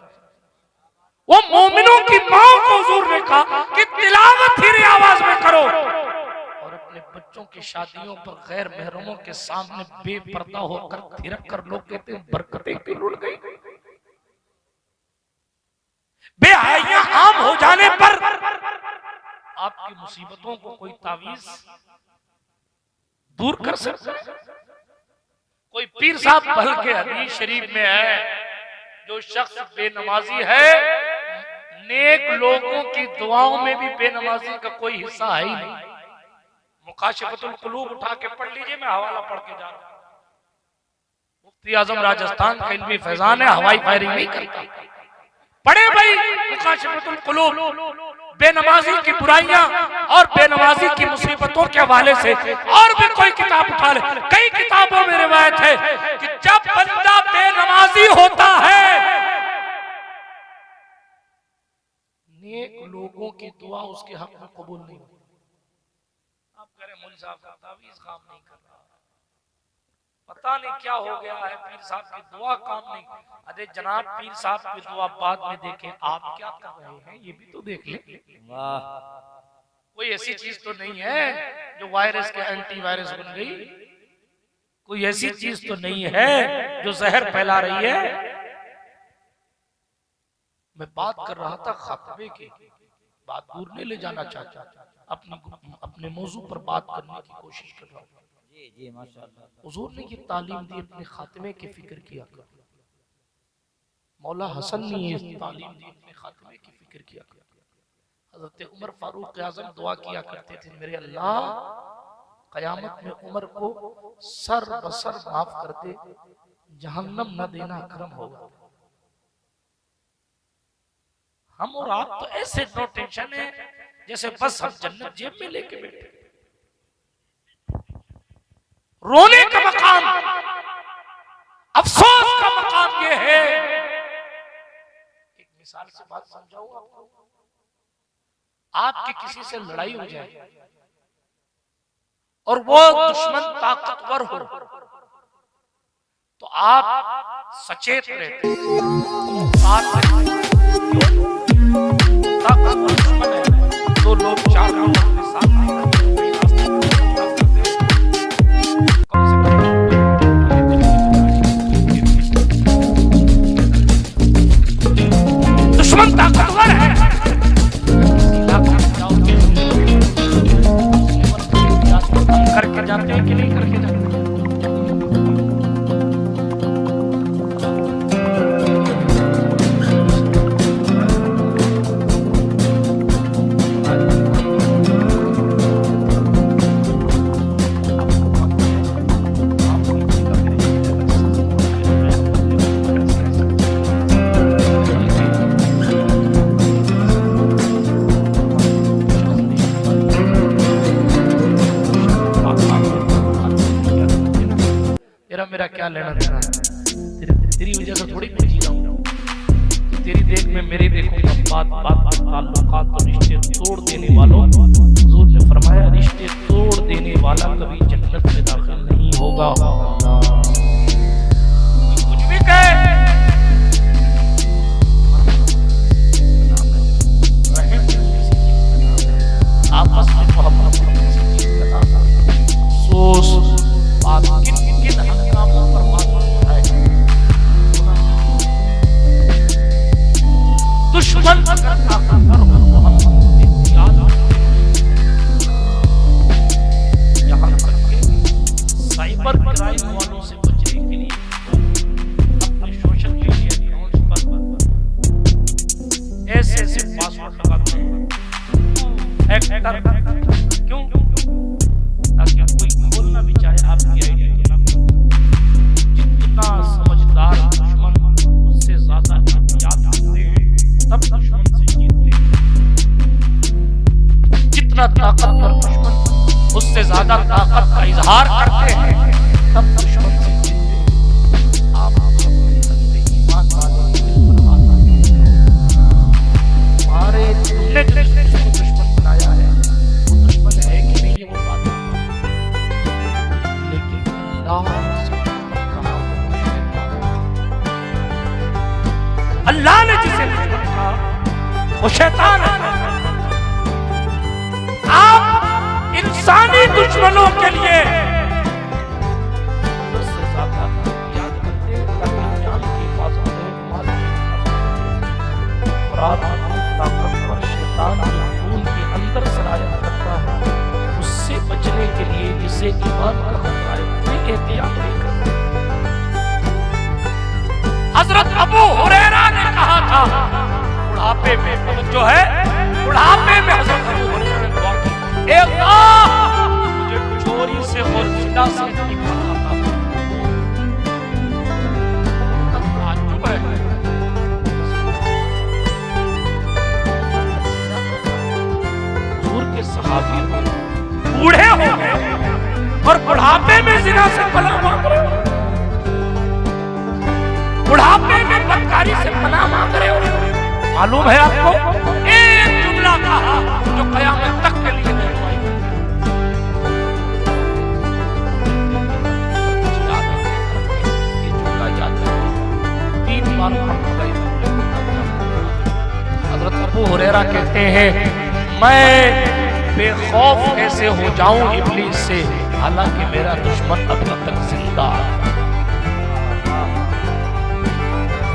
वो मोमिनों की मां को हुज़ूर ने कहा कि तिलावत धीमी आवाज में करो, और अपने बच्चों की शादियों पर गैर महरमों के सामने बेपर्दा होकर थिरक कर लोग कहते हैं बरकतें की लुट गई। बेहयां आम हो जाने पर आपकी मुसीबतों को कोई तावीज दूर कर सकता है? कोई पीर साहब पहल के हदीस शरीफ में है, जो शख्स बेनमाजी है नेक लोगों की दुआओं में भी बेनमाजी का कोई हिस्सा है ही नहीं। मुकाशिफतुल कुलूब उठा के पढ़ लीजिए, मैं हवाला पढ़ के जा रहा हूं। मुफ्ती आजम राजस्थान का इल्मी फैजान है, हवाई फायरिंग नहीं करता। पढ़े भाई मुकाशिफतुल कुलूब, बेनमाजी की बुराइयां और बेनमाजी की मुसीबतों के हवाले से, और भी कोई किताब उठा ले। कई किताबों में रिवायत है कि जब बंदा बेनमाजी होता है, नेक लोगों की दुआ उसके हक में कबूल नहीं होती। आप कह रहे मौलवी साहब का तावीज काम नहीं कर रहा, पता नहीं क्या हो गया है, पीर साहब की दुआ काम नहीं। अरे जनाब, पीर साहब की दुआ बाद में देखें, आप क्या कर रहे हैं ये भी तो देख लें। वाह, कोई ऐसी चीज तो नहीं है जो वायरस के एंटी वायरस बन गई, कोई ऐसी चीज तो नहीं है जो जहर फैला रही है। मैं बात कर रहा था खातमे की, बात दूर नहीं ले जाना चाहता, अपने मौजू पर बात करने की कोशिश कर रहा हूँ। जी जी माशाअल्लाह। हुजूर ने ये तालीम दी, अपने खात्मे की फिक्र किया कर। मौला हसन ने ये तालीम दी, अपने खात्मे की फिक्र किया कर। हजरत उमर फारूक आज़म दुआ किया करते थे, मेरे अल्लाह कयामत में उमर को सर बसर माफ कर दे, जहन्नम न देना करम होगा। हम और आप तो ऐसे नो टेंशन है जैसे बस हम जन्नत जेब में लेके बैठे। रोने का मकाम, अफसोस का मकाम ये है। एक मिसाल से बात समझाऊं आपको। आपकी किसी से लड़ाई हो जाए और वो दुश्मन ताकतवर हो तो आप सचेत रहते हैं, ताकतवर दुश्मन है, दो लोग चार लोग अपने साथ दुश्मन ताकतवर है, करके जाते हैं कि नहीं करके जाते? मेरा क्या लेना देना है, तेरी वजह से थोड़ी मैं जी रहा हूं। तेरी देख में मेरी देखूंगा, बात बात ताल्लुकात और रिश्ते तोड़ देने वालों, हुजूर ने फरमाया रिश्ते तोड़ देने वाला कभी जन्नत में दाखिल नहीं होगा। कुछ भी कहे, आपस में मोहब्बत सोच बात किन हंगामों पर बात है। दुश्मन अगर ताकतवर हो तो हम याद यहाँ तक के साइबर क्राइम वालों से बचने के लिए अपने सोशल मीडिया अकाउंट्स पर ऐसे पासवर्ड लगाते हैं, हैकर। क्यों? ताकि कोई खोलना भी चाहे आपकी आईडी तो ना खोल। जितना समझदार दुश्मन उससे ज्यादा एहतियात करते हैं, तब दुश्मन से जीतते हैं। जितना ताकतवर दुश्मन उससे ज्यादा ताकत का इजहार करते हैं, तब दुश्मन से जीतते हैं। आप अपने ईमान वाले हमारे तुमने जिसको दुश्मन बनाया है वो दुश्मन है कि नहीं, वो बात। लेकिन अल्लाह ने जिसे दुश्मन कहा वो शैतान है। आप इंसानी दुश्मनों के लिए उससे ज्यादा याद करते हैं ताकि जान की हिफाजत है, माल की हिफाजत है। ताकतवर शैतान जो खून के अंदर सराया करता है, उससे बचने के लिए जिसे ईमान का खतरा है कोई एहतियात नहीं करता। हजरत अबू हुरैरा ने कहा था बुढ़ापे में, जो है बुढ़ापे में हजरत अबू हुरैरा ने दुआ की, ए अल्लाह मुझे चोरी से और जिना से निकालना था। ताज्जुब है, हुजूर के सहाबी बूढ़े हो गए और बुढ़ापे में जिना से पनाह मांग रहे हो, बुढ़ापे में बदकारी से पनाह मांग रहे हो। मालूम है आपको, एक जुमला कहा जो कयामत तक के लिए नहीं रजा कहते हैं मैं बेखौफ कैसे हो जाऊं इब्लीस से, हालांकि मेरा दुश्मन अभी तक जिंदा है।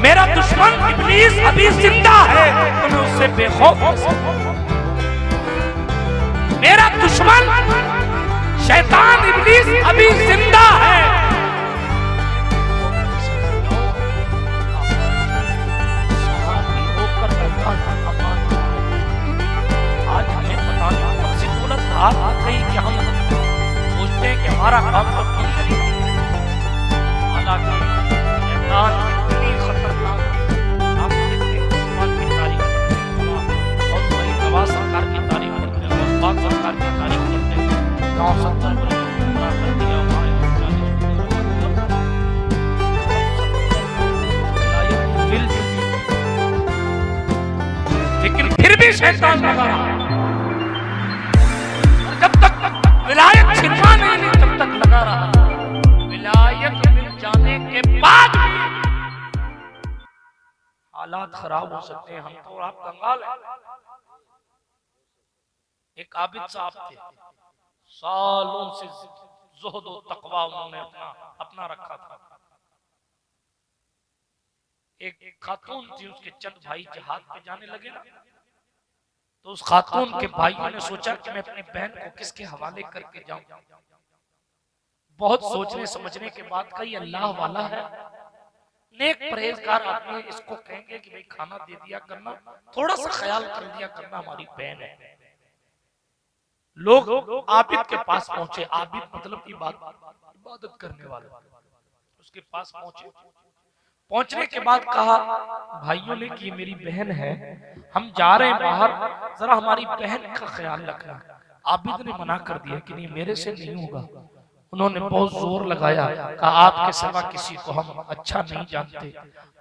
मेरा दुश्मन इब्लीस अभी जिंदा है तो मैं उससे बेखौफ कैसे हूं? मेरा दुश्मन शैतान इब्लीस अभी जिंदा है। आज हमें पता नहीं कब से सूरत हाल आ गई कि हम सोचते हैं कि हमारा काम सब ठीक है, हालांकि शैतान इतनी खतरनाक है। आप देखते हैं उस्मान की तारीफ और वही नवाज सरकार की तारीफ करते हैं, उस्मान सरकार की तारीफ करते हैं, 970 पूरा कर दिया लेकिन फिर भी शैतान लगा रहा। जब तक विलायत छिपा नहीं, जब तक लगा रहा। विलायत मिल जाने के बाद हालात खराब हो सकते हैं। हम तो आप कंगाल हैं। एक आबिद साहब थे, सालों से ज़ुहद और तकवा उन्होंने अपना रखा था। एक खातून थी, उसके चंद भाई जिहाद पे जाने लगे ना, तो उस खातून के भाइयों ने सोचा कि मैं अपनी बहन को किसके हवाले करके जाऊं। बहुत सोचने समझने के बाद कही अल्लाह वाला है, नेक परहेजगार आदमी, इसको कहेंगे कि भाई खाना दे दिया करना, थोड़ा सा ख्याल कर दिया करना, हमारी बहन है। लोग आबिद के पास पहुंचे। आबिद मतलब इबादत करने वाले। उसके पास पहुंचने के बाद कहा भाइयों ने कि मेरी बहन है, हम जा रहे हैं बाहर, जरा हमारी बहन का ख्याल रखना। आबिद ने मना कर दिया कि नहीं, मेरे से नहीं होगा। उन्होंने बहुत जोर लगाया, कहा आपके सिवा किसी को हम अच्छा नहीं जानते,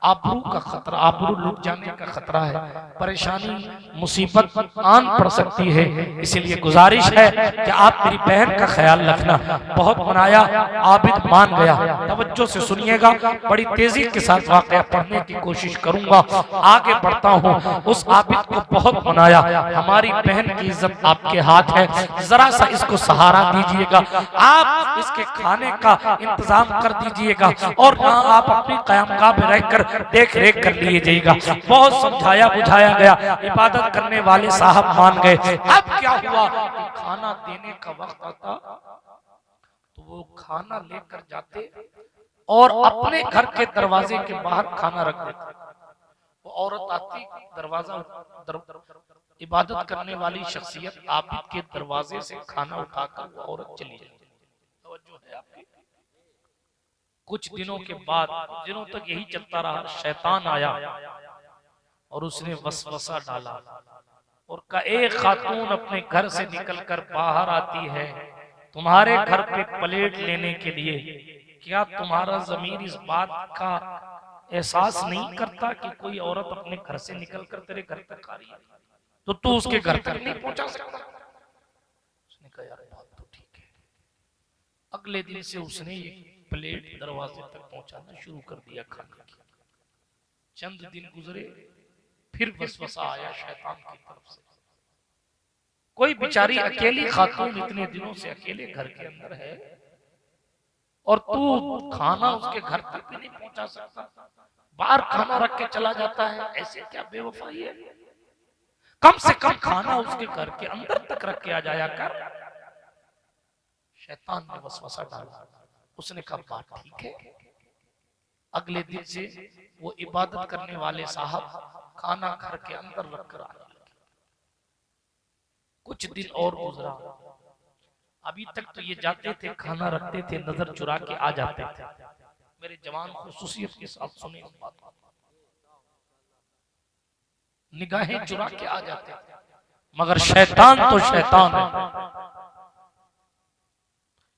आबरू का खतरा, आबरू लुट जाने का खतरा है, परेशानी मुसीबत आन पड़ सकती है, इसीलिए गुजारिश है कि आप मेरी बहन का ख्याल रखना। बहुत मनाया, आबिद मान गया। तवज्जो से सुनिएगा, बड़ी तेजी के साथ वाकया पढ़ने की कोशिश करूंगा, आगे बढ़ता हूँ। उस आबिद को बहुत मनाया, हमारी बहन की इज्जत आपके हाथ है, जरा सा इसको सहारा दीजिएगा, आप इसके खाने का इंतजाम कर दीजिएगा और आप अपनी क़यामगाह में रहकर देख रेख कर लीजिएगा। बहुत समझाया बुझाया गया, इबादत करने वाले साहब मान गए। अब क्या हुआ कि खाना देने का वक्त आता तो वो खाना लेकर जाते और अपने घर के दरवाजे के बाहर खाना रख देते। वो औरत आती, दरवाजा इबादत करने वाली शख्सियत आबिद के दरवाजे से खाना उठाकर वो औरत चली जाती। कुछ दिनों के बाद, दिनों तक यही चलता रहा, शैतान आया और उसने वसवसा डाला और कहा एक खातून अपने घर से निकलकर बाहर आती है तुम्हारे घर पे प्लेट लेने के लिए, क्या तुम्हारा ज़मीर इस बात का एहसास नहीं करता कि कोई औरत अपने घर से निकलकर तेरे घर तक आ रही है, तो तू उसके घर तक नहीं पहुंचा सकता? उसने कहा यार बात तो ठीक है। अगले दिन से उसने प्लेट दरवाजे तक पहुंचाना शुरू कर दिया खाने की। चंद दिन गुजरे, फिर वसवसा आया शैतान की तरफ से, कोई बेचारी अकेली खातून इतने दिनों से अकेले घर के अंदर है और तू खाना उसके घर तक भी नहीं पहुंचा सकता, बाहर खाना रख के चला जाता है, ऐसे क्या बेवफाई है? कम से कम खाना उसके घर के अंदर तक रख के आ जाया कर। शैतान ने वसवसा डाला, उसने कहा बात ठीक है। अगले दिन से वो इबादत करने वाले साहब खाना घर के अंदर रखकर आने लगे। कुछ दिन और गुजरा, अभी तक तो ये जाते थे खाना रखते थे, नजर चुरा के आ जाते थे। मेरे जवान खुसूसियत के साथ सुने इस बात को, निगाहें चुरा के आ जाते थे, मगर शैतान तो शैतान है,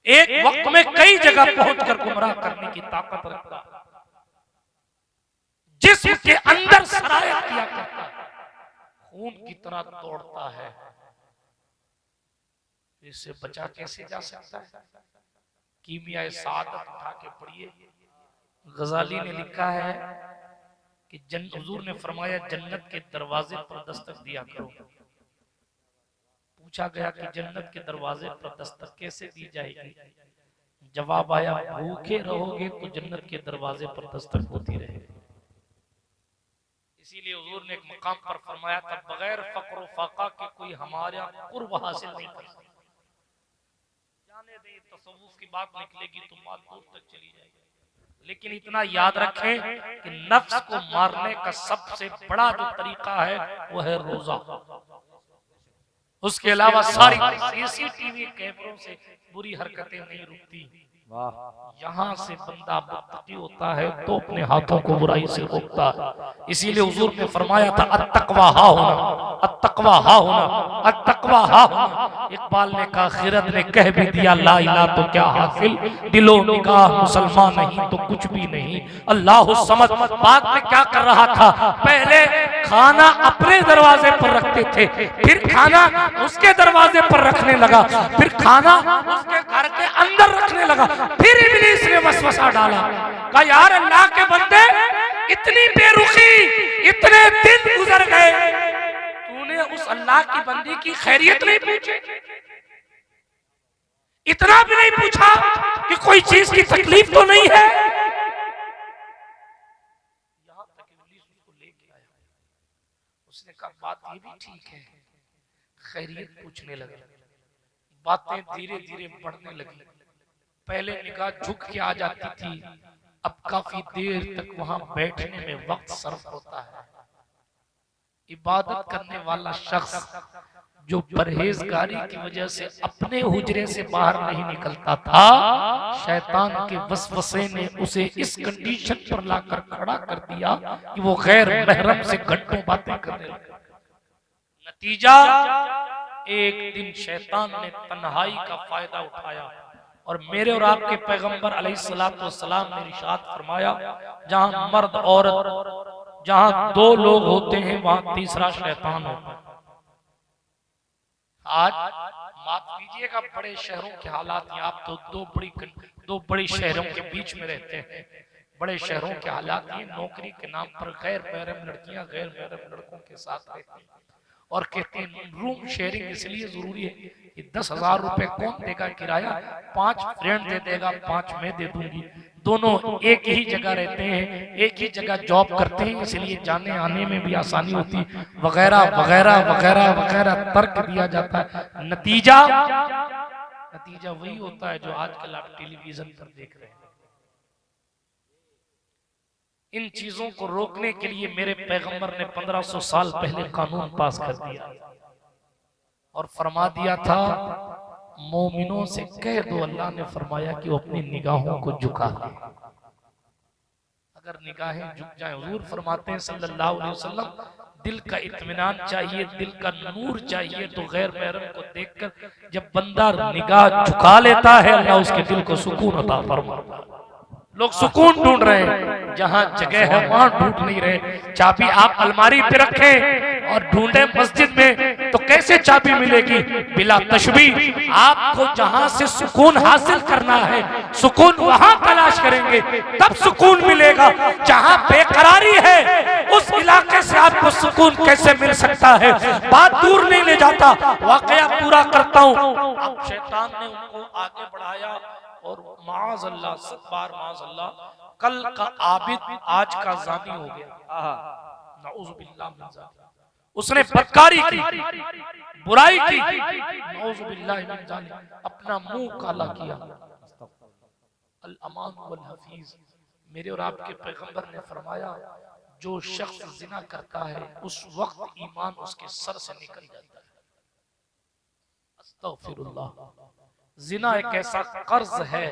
एक वक्त में कई जगह पहुंचकर गुमराह करने की ताकत रखता है। जिस्म के अंदर सरायत किया करता है, खून की तरह दौड़ता है, इससे बचा कैसे जा सकता है? कीमिया सादत उठा के पढ़िए। गजाली ने लिखा है कि हुजूर ने फरमाया जन्नत के दरवाजे पर दस्तक दिया करो। पूछा गया कि जन्नत के दरवाजे पर दस्तक कैसे दी जाएगी? जवाब आया भूखे रहोगे तो जन्नत के दरवाजे पर दस्तक होती रहेगी। इसीलिए हुजूर ने एक मकाम पर फरमाया था बगैर फक्र व फाका के कोई हमारा कुर्ब हासिल नहीं कर सकता। जाने दे तसव्वुफ की बात निकलेगी तो बात दूर तक चली जाएगी, लेकिन इतना याद रखें कि नफ्स को मारने का सबसे बड़ा जो तरीका है वो है रोजा। उसके अलावा सारी सीसीटीवी कैमरों से बुरी हरकतें नहीं रुकती। यहाँ से बंदा मुत्तकी होता है तो अपने हाथों को बुराई से रोकता है। इसीलिए हुजूर ने फरमाया था अत्तक़वा हा होना, अत्तक़वा हा होना, अत्तक़वा हा होना। इकबाल ने कहा खिरत ने कह भी दिया ला इलाहा तो क्या हासिल, दिलो निगाह मुसलमान नहीं तो कुछ भी नहीं। अल्लाह समद बात में क्या कर रहा था? पहले खाना अपने दरवाजे पर रखते थे, फिर खाना उसके दरवाजे पर रखने लगा, फिर खाना उसके घर के अंदर रखने लगा। फिर इब्लीस ने वसवसा डाला, कहा यार अल्लाह के बंदे इतनी बेरुखी, इतने दिन गुजर गए, तूने उस अल्लाह की बंदी की खैरियत नहीं पूछी, इतना भी नहीं पूछा कि कोई चीज की तकलीफ तो नहीं है। यहां तक इब्लीस उसको लेके आया। उसने कहा बात ये भी ठीक है, खैरियत पूछने लगे। बातें धीरे धीरे बढ़ने लगी। पहले निगाह झुक के आ जाती थी, अब काफी देर तक वहां बैठने में वक्त सर्फ होता है। इबादत करने वाला शख्स जो परहेजगारी की वजह से अपने हुजरे से बाहर नहीं निकलता था, शैतान के वसवसे ने उसे इस कंडीशन पर लाकर खड़ा कर दिया कि वो गैर महरम से घंटों बातें करने लगा। नतीजा एक दिन शैतान ने तन्हाई का फायदा उठाया और मेरे और आपके पैगंबर अलैहिस्सलातु वस्सलाम ने इरशाद फरमाया जहां मर्द औरत, जहां दो लोग होते हैं वहां तीसरा शैतान होता है। आज माफ कीजिएगा बड़े शहरों के हालात, आप तो दो बड़ी शहरों के बीच में रहते हैं। बड़े शहरों के हालात ये नौकरी के नाम पर गैर महरम लड़कियां गैर महरम लड़कों के साथ रहती हैं और कहते हैं रूम शेयरिंग इसलिए जरूरी है कि 10,000 रुपए कौन देगा किराया, 5 फ्रेंड दे देगा, 5 मैं दे दूंगी। दोनों एक ही जगह रहते हैं, एक ही जगह जॉब करते हैं, इसलिए जाने आने में भी आसानी होती, वगैरह वगैरह वगैरह वगैरह तर्क दिया जाता है। नतीजा वही होता है जो आजकल आप टेलीविजन पर देख रहे हैं। इन चीजों को रोकने के लिए मेरे पैगंबर ने 1500 साल पहले कानून पास कर दिया और फरमा दिया था मोमिनों से कह दो, अल्लाह ने फरमाया कि वो अपनी निगाहों को झुका ले। अगर निगाहें झुक जाएं, हुजूर फरमाते हैं सल्लल्लाहु अलैहि वसल्लम, दिल का इत्मीनान चाहिए, दिल का नूर चाहिए, तो गैर महरम को देखकर जब बंदा निगाह झुका लेता है अल्लाह उसके दिल को सुकून अता फरमाता है। लोग सुकून ढूंढ रहे हैं, जहां जगह है वहां ढूंढ नहीं रहे। चाबी आप अलमारी पे रखें और ढूंढे मस्जिद में तो कैसे चाबी मिलेगी? बिला तशबीह आपको जहां से सुकून हासिल करना है, सुकून वहां तलाश करेंगे तब सुकून मिलेगा। जहां बेकरारी है उस इलाके से आपको सुकून कैसे मिल सकता है? बात दूर नहीं ले जाता, वाकया पूरा करता हूं। अब शैतान ने उनको आगे बढ़ाया और माज़अल्लाह, सत्बार माज़अल्लाह, कल का आबिद आज का ज़ानी हो गया। नऊज़ुबिल्लाह मिन ज़ालिक। उसने बदकारी की, बुराई की, नऊज़ुबिल्लाह मिन ज़ालिक, अपना मुंह काला किया। अल अमान वल हफीज, मेरे और आपके पैगंबर ने फरमाया जो शख्स जिना करता है उस वक्त ईमान उसके सर से निकल जाता है। अस्तगफिरुल्लाह। जिना एक ऐसा कर्ज है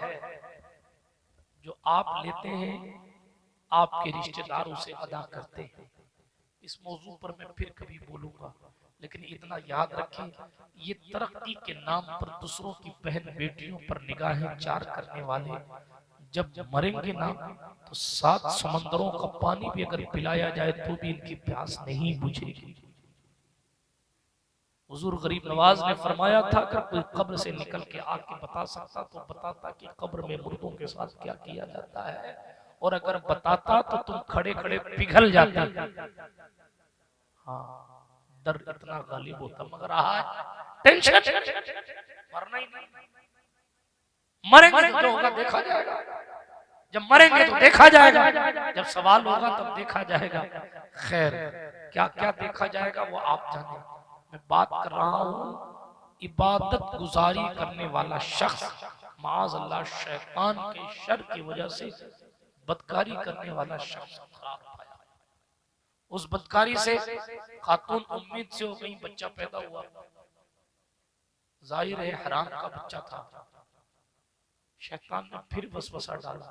जो आप लेते हैं, आपके रिश्तेदारों से अदा करते हैं। इस मौजू पर मैं फिर कभी बोलूंगा, लेकिन इतना याद रखें ये तरक्की के नाम पर दूसरों की बहन बेटियों पर निगाहें चार करने वाले जब मरेंगे ना तो 7 समंदरों का पानी भी अगर पिलाया जाए तो भी इनकी प्यास नहीं बुझेगी। हुजूर गरीब नवाज ने फरमाया था अगर कोई कब्र से निकल के आके बता सकता तो बताता कि कब्र में मुर्दों के साथ क्या किया जाता है और अगर बताता तो तुम खड़े खड़े पिघल जाते। हाँ, डर इतना गालिब होता, मगर आज टेंशन, मरना ही नहीं, मरेंगे तो जो होगा देखा जाएगा, जब मरेंगे तो देखा जाएगा, जब सवाल होगा तब देखा जाएगा। खैर, क्या क्या देखा जाएगा वो आप जाने। मैं बात कर रहा हूँ इबादत गुजारी करने वाला शख्स, माज़ अल्लाह शैतान के शर की वजह से बदकारी करने वाला शख्स खराब पाया। उस बदकारी से खातून उम्मीद से हो गई, बच्चा पैदा हुआ, जाहिर है हराम का बच्चा था। शैतान ने फिर वसवसा डाला,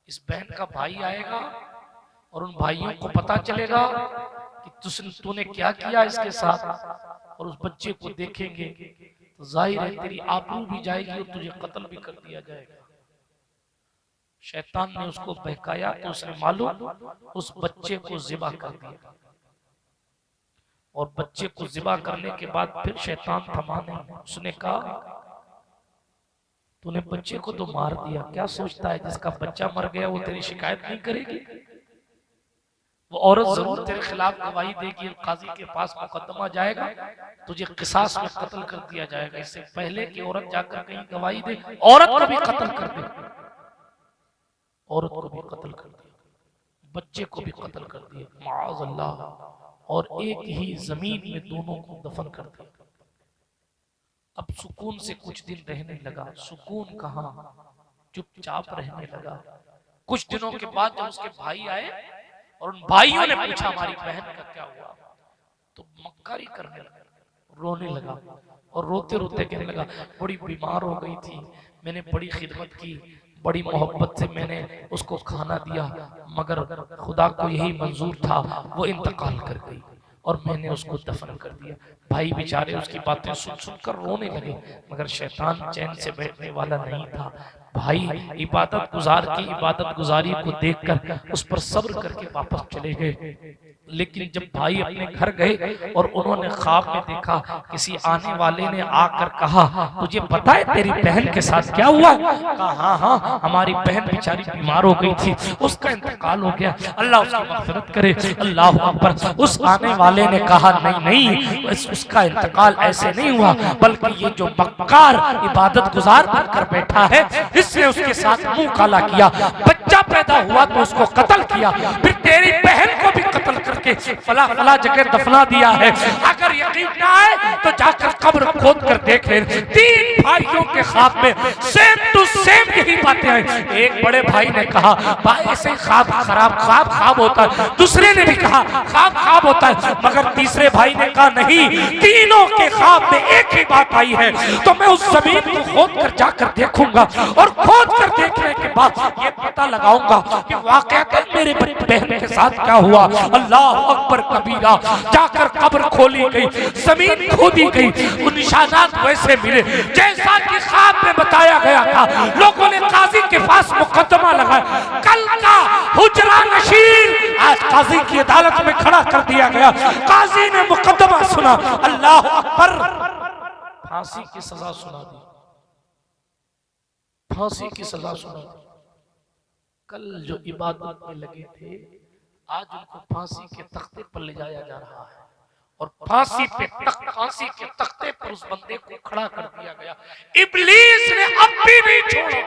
इस बहन का भाई आएगा और उन भाइयों को पता चलेगा कि तूने क्या किया इसके साथ, और उस बच्चे को देखेंगे तो जाहिर है तेरी आबरू भी जाएगी और तुझे कत्ल भी कर दिया जाएगा। शैतान ने उसको बहकाया तो उसने मालूम उस बच्चे को ज़िबा कर दिया, और बच्चे को ज़िबा करने के बाद फिर शैतान थमा नहीं। उसने कहा तूने बच्चे को तो मार दिया, क्या सोचता है जिसका बच्चा मर गया वो तेरी शिकायत नहीं करेगी? वो औरत जरूर तेरे खिलाफ गवाही देगी, काजी के पास मुकदमा जाएगा, तुझे किसास में कत्ल कर दिया जाएगा। इससे पहले कि औरत जाकर कहीं गवाही दे, औरत को भी कत्ल कर दे, औरत को भी कत्ल कर दिया, बच्चे को भी कत्ल कर दिया, माअज़ अल्लाह, और एक ही जमीन में दोनों को दफन कर दिया। अब सुकून से कुछ दिन रहने लगा, सुकून कहाँ, चुपचाप रहने लगा। कुछ दिनों के बाद जब उसके भाई आए और उन भाइयों ने पूछा हमारी बहन का क्या हुआ, तो मक्कारी करने लगा, रोने लगा, और रोते रोते कहने लगा बड़ी बीमार हो गई थी, मैंने बड़ी खिदमत की, बड़ी मोहब्बत से मैंने उसको खाना दिया, मगर खुदा को यही मंजूर था, वो इंतकाल कर गई और मैंने उसको दफन कर दिया। भाई बेचारे उसकी बातें सुन सुनकर रोने लगे, मगर शैतान चैन से बैठने वाला नहीं था। भाई इबादत गुजार की इबादत गुजारी को देखकर उस पर सब्र करके वापस चले गए। लेकिन जब भाई अपने घर गए और उन्होंने ख्वाब में देखा, किसी आने वाले ने आकर कहा तुझे पता है तेरी बहन के साथ क्या हुआ? कहा हाँ हाँ, हमारी बहन बेचारी बीमार हो गई थी, उसका इंतकाल हो गया, अल्लाह उसकी मग़फ़िरत करे। अल्लाह अकबर। उस आने वाले ने कहा नहीं नहीं, उसका इंतकाल ऐसे नहीं हुआ, बल्कि ये जो मक्कार इबादत गुजार बनकर बैठा है इसने उसके साथ मुंह काला किया, बच्चा पैदा हुआ तो उसको कत्ल किया, फिर तेरी बहन को भी कत्ल करके फला फला जगह दफना दिया है। अगर यकीन ना आए तो जाकर कब्र खोद कर देख ले। तीन भाइयों के ख्वाब में सेम टू सेम यही बातें हैं। एक बड़े भाई ने कहा भाई ऐसे ख्वाब खराब ख्वाब होता है, दूसरे ने भी कहा ख्वाब होता है, मगर तीसरे भाई ने कहा नहीं, तीनों के ख्वाब में एक ही बात आई है, तो मैं उस जमीन को खोद कर जाकर देखूंगा और खोद कर देखने के बाद ये पता लगाऊंगा कि वाकई मेरे बहन के साथ क्या हुआ। अल्लाह अकबर कबीरा। जाकर कब्र खोली गई, जमीन खोदी गई, वो निशानात वैसे मिले जैसा कि ख्वाब में बताया गया था। लोगों ने काजी के पास मुकदमा लगाया, कल का हुजरा नशीर आज काजी की अदालत में खड़ा कर दिया गया। काजी ने मुकदमा सुना, अल्लाह अकबर, फांसी की सजा सुना दी, फांसी की सजा सुना दी। कल जो इबादत में लगे थे आज उनको फांसी के तख्ते पर ले जाया जा रहा है, और फांसी के तख्ते पर उस बंदे को खड़ा कर दिया गया। इब्लीस ने अब भी नहीं छोड़ा।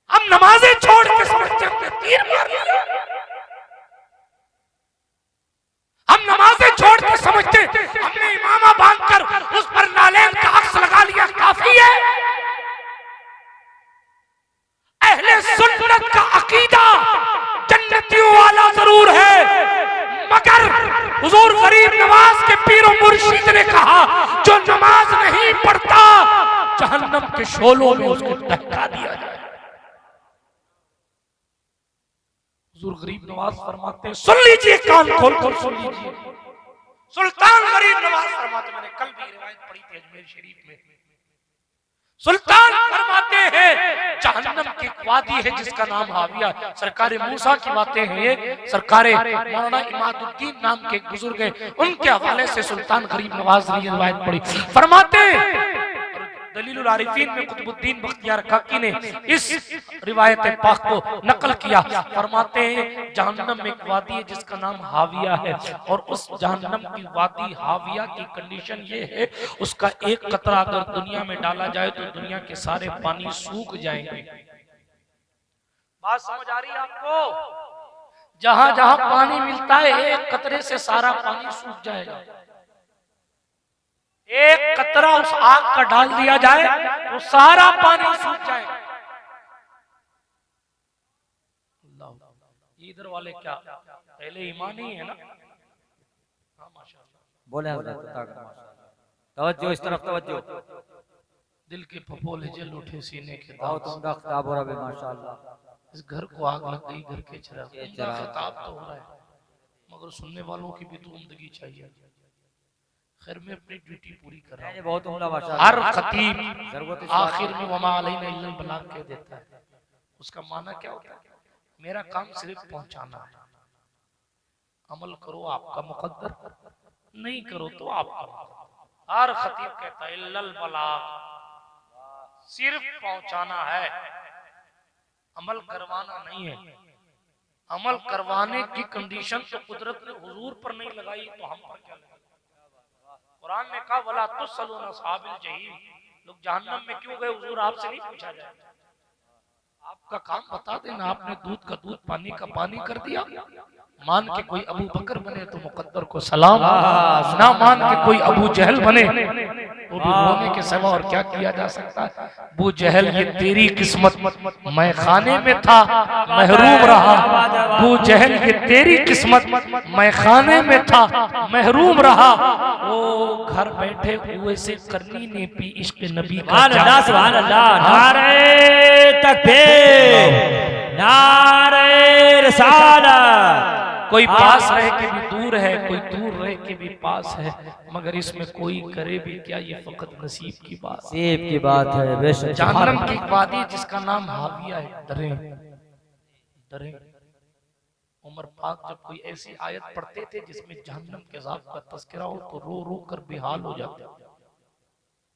हम नमाजें छोड़ के समझते हमने तीर मार लिया, हम नमाजें छोड़ के समझते हमने इमामा बांधकर उस पर नालेन का अक्स लगा लिया काफी है। अहले सुन्नत का अकीदा जन्नतियों वाला जरूर है, मगर हुजूर गरीब नवाज के पीर मुर्शिद ने कहा जो नमाज नहीं पढ़ता जहन्नम के शोलों में उसको धक्का दिया जाए। हुजूर गरीब नवाज फरमाते हैं, सुन लीजिए, कान खोल कर सुन लीजिए, सुल्तान गरीब नवाज फरमाते, मैंने कल भी रिवायत पढ़ी थी अजमेर शरीफ में, सुल्तान फरमाते हैं जहन्नम की वादी है जिसका नाम हाविया। सरकारे मूसा की बातें हैं ये, सरकारे मौलाना इमादुद्दीन नाम के बुजुर्ग हैं, उनके हवाले से सुल्तान गरीब नवाज ने रिवायत पढ़ी। फरमाते दलीलुल आरिफीन में कुतुबुद्दीन बख्तियार काकी ने इस रिवायत पाक को नकल किया। फरमाते हैं जहन्नम में एक वादी है जिसका नाम हाविया है, और उस जहन्नम की वादी हाविया की कंडीशन ये है, उसका एक कतरा अगर दुनिया में डाला जाए तो दुनिया के सारे पानी सूख जाएंगे। बात समझ आ रही है आपको? जहां जहां पानी मिलता है एक कतरे से सारा पानी सूख जाएगा। एक कतरा उस आग का डाल दिया जाए तो सारा पानी सूख जाएगा। ये इधर वाले क्या पहले ईमान ही है ना? हाँ माशाअल्लाह बोले तवज्जो, इस तरफ तवज्जो। दिल के फफोले जल उठे सीने के बहुत उम्दा खिताब हो रहा है माशाअल्लाह। इस घर को आग लग गई, घर के चिराग खिताब तो हो रहा है, मगर सुनने वालों की भी तो उम्दगी चाहिए। खैर मैं अपनी ड्यूटी पूरी कर रहा हूँ। बहुत उम्दा माशाअल्लाह। हर खतीब आखिर में वमा अलैना इल्लल बलाग कह देता है। उसका माना क्या होता है? मेरा काम सिर्फ पहुंचाना है, अमल करो आपका मुकद्दर, नहीं करो तो आपका। हर खतीब कहता है इल्लल बलाग, सिर्फ पहुंचाना है, अमल करवाना नहीं है। अमल करवाने की कंडीशन तो कुदरत ने हुजूर पर नहीं लगाई तो हम पर क्या लगाई? कुरान ने कहा वला तुसअलून अस्हाबिल जहीम, लोग जहन्नम में क्यों गए हुजूर आपसे नहीं पूछा जाए। आपका काम बता देना, आपने दूध का दूध पानी का पानी कर दिया। मान के कोई अबू बकर बने तो मुकद्दर को सलाम, ना मान के कोई अबू जहल बने वो भी रोने के सिवा और क्या किया जा सकता है। अबू जहल ये तेरी किस्मत, मैं खाने में था महरूम रहा। अबू जहल ये तेरी किस्मत, मैं खाने में था महरूम रहा। वो घर बैठे हुए से करनी ने पी इश्क नबी का। सुभान अल्लाह, नारे तकबीर, नारे रिसालत। कोई पास रह के भी दूर है, कोई दूर रह के भी पास है, मगर इसमें कोई करे भी क्या, ये फकत नसीब की बात, नसीब की बात है। बेशक जहन्नम की वादी जिसका नाम हाविया है। डरे डरे उमर पाक जब कोई ऐसी आयत पढ़ते थे जिसमें जहन्नम के अज़ाब का तज़किरा हो तो रो रो कर बेहाल हो जाते।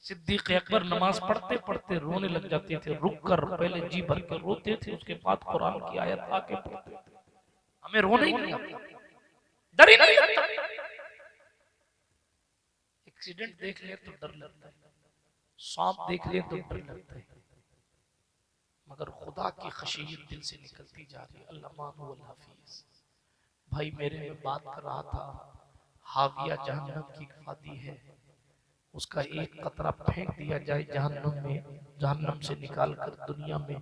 सिद्दीक़ अकबर नमाज पढ़ते पढ़ते रोने लग जाते थे, रुक कर पहले जी भर के रोते थे, उसके बाद कुरान की आयत आके पढ़ते थे। हमें रोना ही नहीं आता, डर ही नहीं लगता। एक्सीडेंट देख ले तो डर लगता है, सांप देख ले तो डर लगता है, मगर खुदा की खशियत दिल से निकलती जा रही है। अल्लाह हाफिज। भाई मेरे में बात कर रहा था, हाविया जहन्नम की वादी है, उसका एक कतरा फेंक दिया जाए जहन्नम में, जहन्नम से निकाल कर दुनिया में,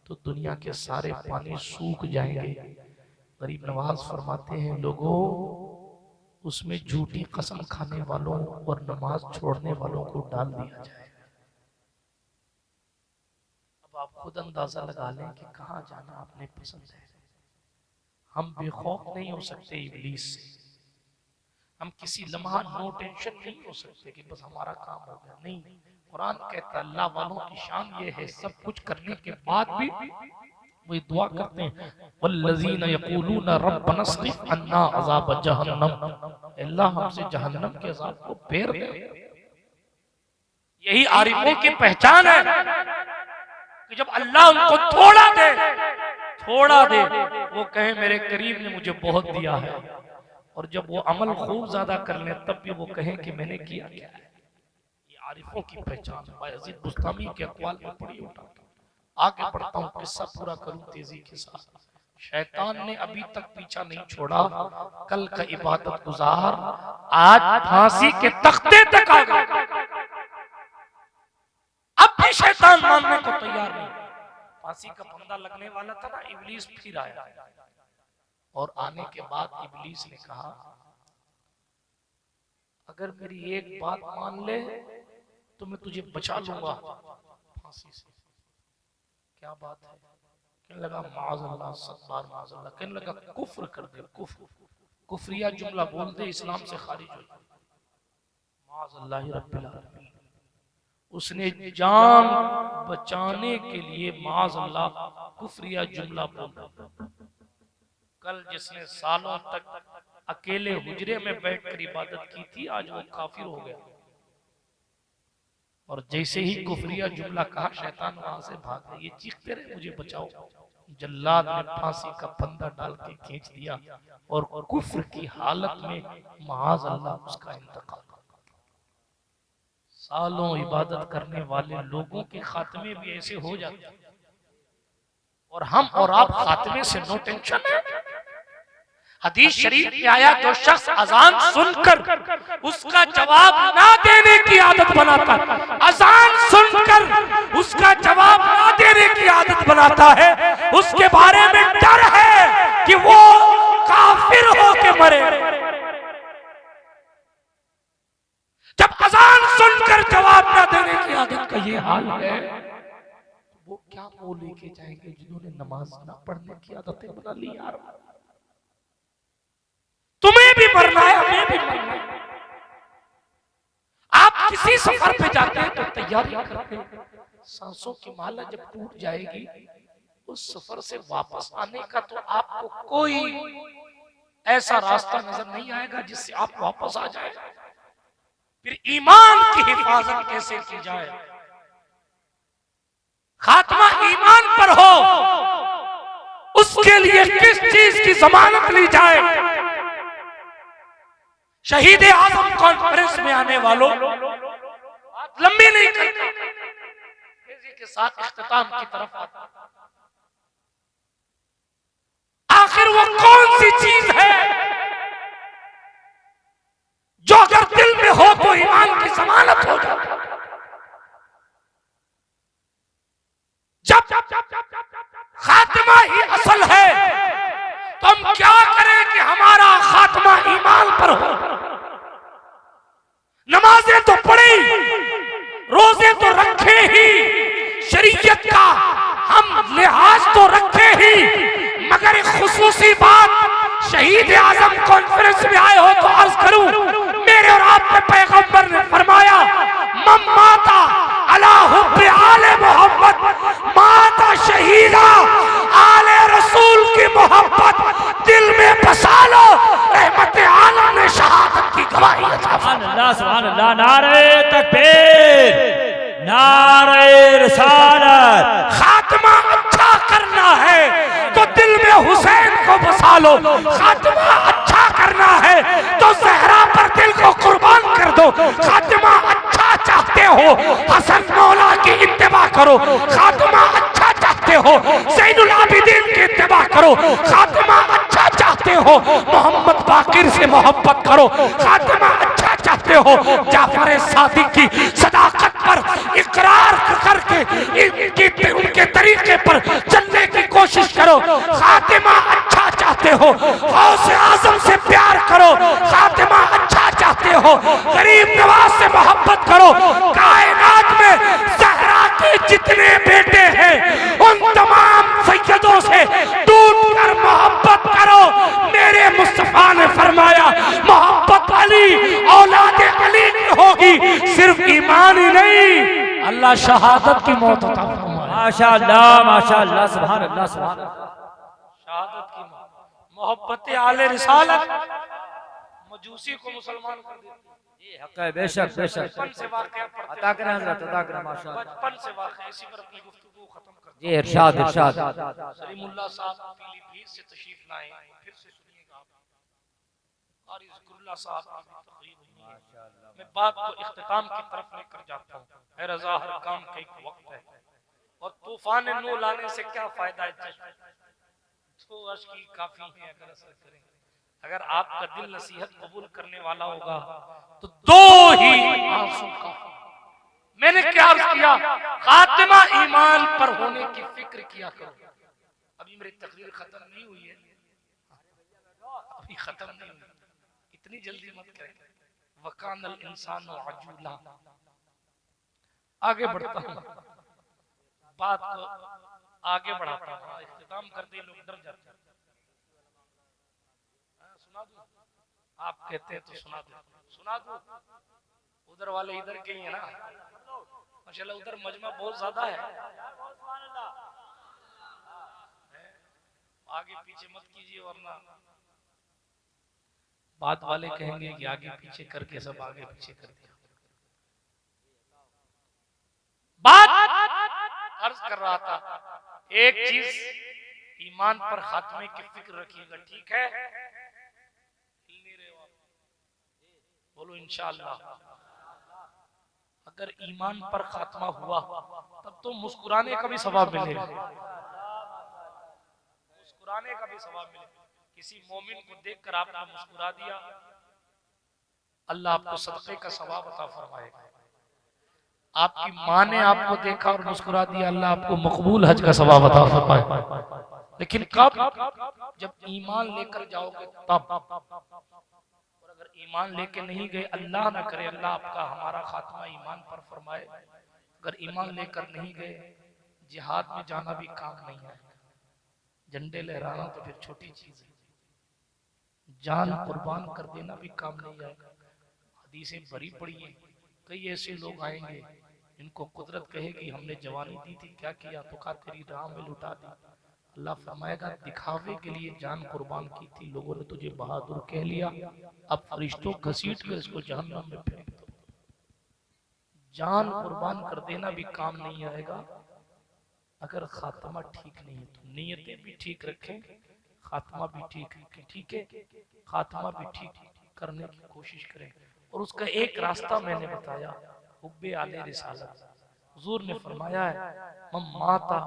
तो दुनिया के सारे पानी सूख जाएंगे। गरीब नवाज फरमाते हैं लोगों, उसमें झूठी कसम खाने वालों और नमाज छोड़ने वालों को डाल दिया जाए। अब आप खुद अंदाजा लगा लें कि कहाँ जाना आपने पसंद है। हम बेखौफ नहीं हो सकते इब्लीस से, हम किसी लम्हा नो टेंशन नहीं हो सकते कि बस हमारा काम हो गया। नहीं, कुरान कहता है अल्लाह वालों की शान ये है, सब कुछ करने के बाद भी वही दुआ करते हैं, वल्लज़ीना यक़ूलूना रब्बना अस्रिफ़ अन्ना अज़ाब जहन्नम, अल्लाह हमसे जहन्नम के अज़ाब को फेर दे। यही आरिफों की पहचान है कि जब अल्लाह उनको थोड़ा दे वो कहे मेरे करीब ने मुझे बहुत दिया है, और जब वो अमल खूब ज्यादा कर ले तब भी वो कहें कि मैंने किया क्या है। ये आरिफों की पहचान है। बायज़ीद बुस्तामी के अक़वाल में पढ़ी उठा, आगे बढ़ता हूँ, किस्सा पूरा करूं तेजी के साथ। शैतान ने अभी तक पीछा नहीं छोड़ा, कल का इबादत गुजार आज फांसी के तख्ते तक आ गया। अब भी शैतान मानने को तैयार नहीं। फांसी का फंदा लगने वाला था ना, इब्लीस फिर आया, और आने के बाद इब्लीस ने कहा अगर मेरी एक बात मान ले तो मैं तुझे बचा लूंगा फांसी से। क्या बात है? कहने लगा माज़अल्लाह, सत्तार माज़अल्लाह। कहने लगा कुफ्र कर दे, कुफ्रिया जुमला बोल दे, इस्लाम से खारिज हो जाए। माज़अल्लाह रब्बिल आलमीन। उसने जान बचाने के लिए माज़अल्लाह कुफ्रिया जुमला बोला। कल जिसने सालों तक अकेले हुजरे में बैठकर इबादत की थी, आज वो काफिर हो गया। और जैसे ही कुफरिया जुमला कहा शैतान वहां से भाग गया। ये चीखते रहे मुझे बचाओ। जल्लाद ने फांसी का फंदा डाल के खींच दिया और कुफ्र की हालत में माज अल्लाह उसका इंतकाल। सालों इबादत करने वाले लोगों के खात्मे भी ऐसे हो जाते हैं और हम और आप खात्मे से नो टेंशन है। हदीस शरीफ में आया जो शख्स अजान सुनकर उसका जवाब ना देने की आदत बनाता, अजान सुनकर उसका जवाब ना देने की आदत बनाता है, उसके बारे में डर है कि वो काफिर हो के मरे। जब अजान सुनकर जवाब ना देने की आदत का ये हाल है, वो क्या वो लेके जाएंगे जिन्होंने नमाज ना पढ़ने की आदतें बना ली। यार तुम्हें भी मरना है, हमें भी मरना है। आप किसी सफर पे जाते हैं तो तैयारी करते हैं, सांसों की माला जब टूट जाएगी उस सफर से वापस आने का तो आपको कोई ऐसा रास्ता नजर नहीं आएगा जिससे आप वापस आ जाए। फिर ईमान की हिफाजत कैसे की जाए? खात्मा ईमान पर हो, उसके लिए किस चीज की जमानत ली जाए? शहीद आजम कॉन्फ्रेंस में आने वालों, लंबी नहीं करते, तेजी के साथ इख्तिताम की तरफ आता। आखिर वो कौन सी चीज है जो अगर दिल में हो तो ईमान की जमानत हो जाती? जब खात्मा ही असल है तो हम क्या करें कि हमारा खात्मा ईमान पर हो। नमाजें तो पढ़ी, रोजे तो रखे ही, शरीयत का हम लिहाज तो रखे ही, मगर एक खुसूसी बात शहीद आजम कॉन्फ्रेंस में आए हो तो अर्ज करूं, मेरे और आप पे पैगंबर ने फरमाया मम माता अला हुब्बे आले मोहम्मद माता शहीदा। आले रसूल की मोहब्बत दिल में बसा लो, रहमत आलम ने शहादत की गवाही अता फरमाई। सुभान अल्लाह, नारे तकबीर, नारे रिसालत। खात्मा अच्छा करना है तो दिल में हुसैन को बसा लो, खात्मा अच्छा करना है तो ज़हरा पर दिल को कुर्बान कर दो। खात्मा अच्छा चाहते हो हसन मौला की इत्तिबा करो, खात्मा अच्छा चाहते हो ज़ैनुल आबिदीन की इत्तिबा करो, खात्मा अच्छा चाहते हो मोहम्मद बाकिर से मोहब्बत करो, खात्मा अच्छा चाहते हो जाफर सादिक की सदाकत पर इकरार करके उनके तरीके पर चलने की कोशिश करो। खातिमा अच्छा चाहते हो गौसे आजम से प्यार करो, खातिमा अच्छा चाहते हो गरीब नवाज से मोहब्बत करो। कायनात में ज़हरा के जितने बेटे हैं उन तमाम सैयदों से टूट कर मोहब्बत करो। मेरे मुस्तफा ने फरमाया मोहब्बत अली औलाद अली की होगी, सिर्फ ईमान ही नहीं अल्लाह शहादत की मौत अता फरमाए। माशाअल्लाह, माशाअल्लाह, सुभान अल्लाह, सुभान अल्लाह। शहादत की मोहब्बत आले रिसालत मजूसी को मुसलमान कर देती। ये हक है, बेशक बेशक। बचपन से वाक़या पढ़ते अता करें हज़रत, अता करें माशाअल्लाह। बचपन से वाक़या, इसी पर अपनी गुफ्तगू खत्म करते जी इरशाद, इरशाद। सलीमुल्लाह साहब पीलीभीत से तशरीफ लाए, फिर से सुनिएगा आप। और ज़िक्रुल्लाह साहब की तकरीर हुई है। मैं बात को इख्तिताम की तरफ लेकर जाता हूँ। है रज़ा, हर काम का एक वक्त है और तूफान नू लाने से क्या फायदा है? तो अश्क की काफी है अगर असर करें। अगर आपका दिल नसीहत कबूल करने वाला होगा तो दो ही आंसू काफी। मैंने क्या अर्ज किया? खातिमा ईमान पर होने की फिक्र किया करो। अभी मेरी तकरीर खत्म नहीं हुई है, अभी खत्म नहीं हुई, इतनी जल्दी मत करें। वकानल इंसान अजूला। आगे बढ़ता हूँ, बात को आगे बढ़ाता हूँ। इख्तिताम करते लोग डर जाते हैं। सुना दूं? आप कहते हैं तो सुना दूं, सुना दूं। उधर वाले इधर के ही है ना माशाल्लाह, उधर मजमा बहुत ज्यादा है। आगे पीछे मत कीजिए वरना बात वाले कहेंगे कि आगे पीछे करके सब आगे पीछे कर दिया। कर रहा था, एक चीज ईमान पर खात्मे की फिक्र रखिएगा, ठीक है? बोलो इंशाअल्लाह। अगर ईमान पर खात्मा हुआ तब तो मुस्कुराने का भी सवाब मिलेगा, मुस्कुराने का भी सवाब मिलेगा। किसी मोमिन को देखकर आपने मुस्कुरा दिया, अल्लाह आपको सदक़े का सवाब अता फरमाएगा। आपकी माँ ने आपको देखा और मुस्कुरा दिया, अल्लाह आपको मकबूल हज का सवाब अता फरमाएगा। लेकिन कब? जब ईमान लेकर जाओगे तब। और अगर ईमान लेके नहीं गए, अल्लाह ना करे, अल्लाह आपका हमारा खात्मा ईमान पर फरमाए, अगर ईमान लेकर नहीं गए, जिहाद में जाना भी काम नहीं है, झंडे लहराना तो फिर छोटी चीज है, जान कुर्बान कर देना भी काम नहीं आएगा। हदीसें भरी पड़ी हैं, कई ऐसे लोग आएंगे इनको कुदरत कहेगी हमने जवानी दी थी, क्या किया? तो कहा तेरी राह में लुटा दी। अल्लाह फरमाएगा दिखावे के लिए जान कुर्बान की थी, लोगों ने तुझे बहादुर कह लिया, अब फरिश्तों घसीट कर इसको जहन्नम में फेंक दो। जान कुर्बान कर देना भी काम नहीं आएगा अगर खात्मा ठीक नहीं है। तो नीयतें भी ठीक रखें, खात्मा भी ठीक रखें, ठीक है? खात्मा भी ठीक करने की कोशिश करें। और उसका एक रास्ता मैंने बताया, हुब्बे आले रिसालत। हुजूर ने फरमाया है मम माता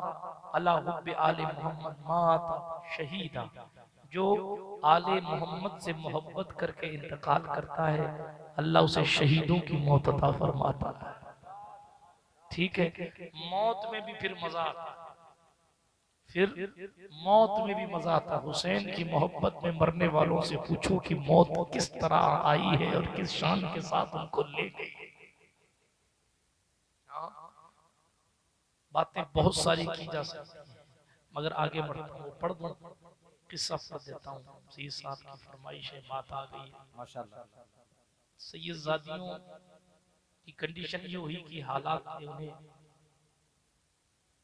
अला हुब्बे आले मोहम्मद माता शहीदा, जो आले मोहम्मद से मोहब्बत करके इंतकाल करता है अल्लाह उसे शहीदों की मौत अता फरमाता है। ठीक है? मौत में भी फिर मजा आता, फिर मौत में भी मजा आता। हुसैन की मोहब्बत में मरने वालों से पूछो कि मौत किस तरह आई है और किस शान के साथ उनको ले गई है। बातें बहुत सारी की जा सकती हैं, मगर आगे बढ़ता हूँ, पढ़ दूं, किस्सा पढ़ देता हूँ। सैयद साहब की फरमाइश है, बात आ गई माशाल्लाह। सैयदजादियों की कंडीशन ये हुई कि हालात ने उन्हें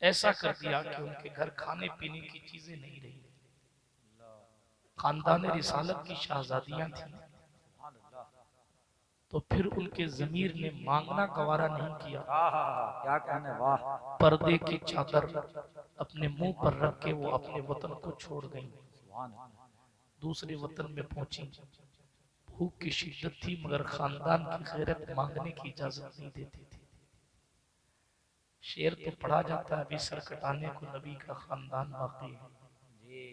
ऐसा कर दिया कि उनके घर खाने पीने की चीजें नहीं रही। खानदान रिसालत की शहजादियां थी, तो फिर उनके ज़मीर ने मांगना गवारा नहीं किया। क्या कहने, वाह। पर्दे की चादर अपने मुंह पर रख के वो अपने वतन को छोड़ गई, दूसरे वतन में पहुंची। भूख की शिद्दत थी मगर खानदान की खैरत मांगने की इजाजत नहीं देती थी। शेर तो पढ़ा जाता है, अभी सर कटाने को नबी का खानदान बाकी है।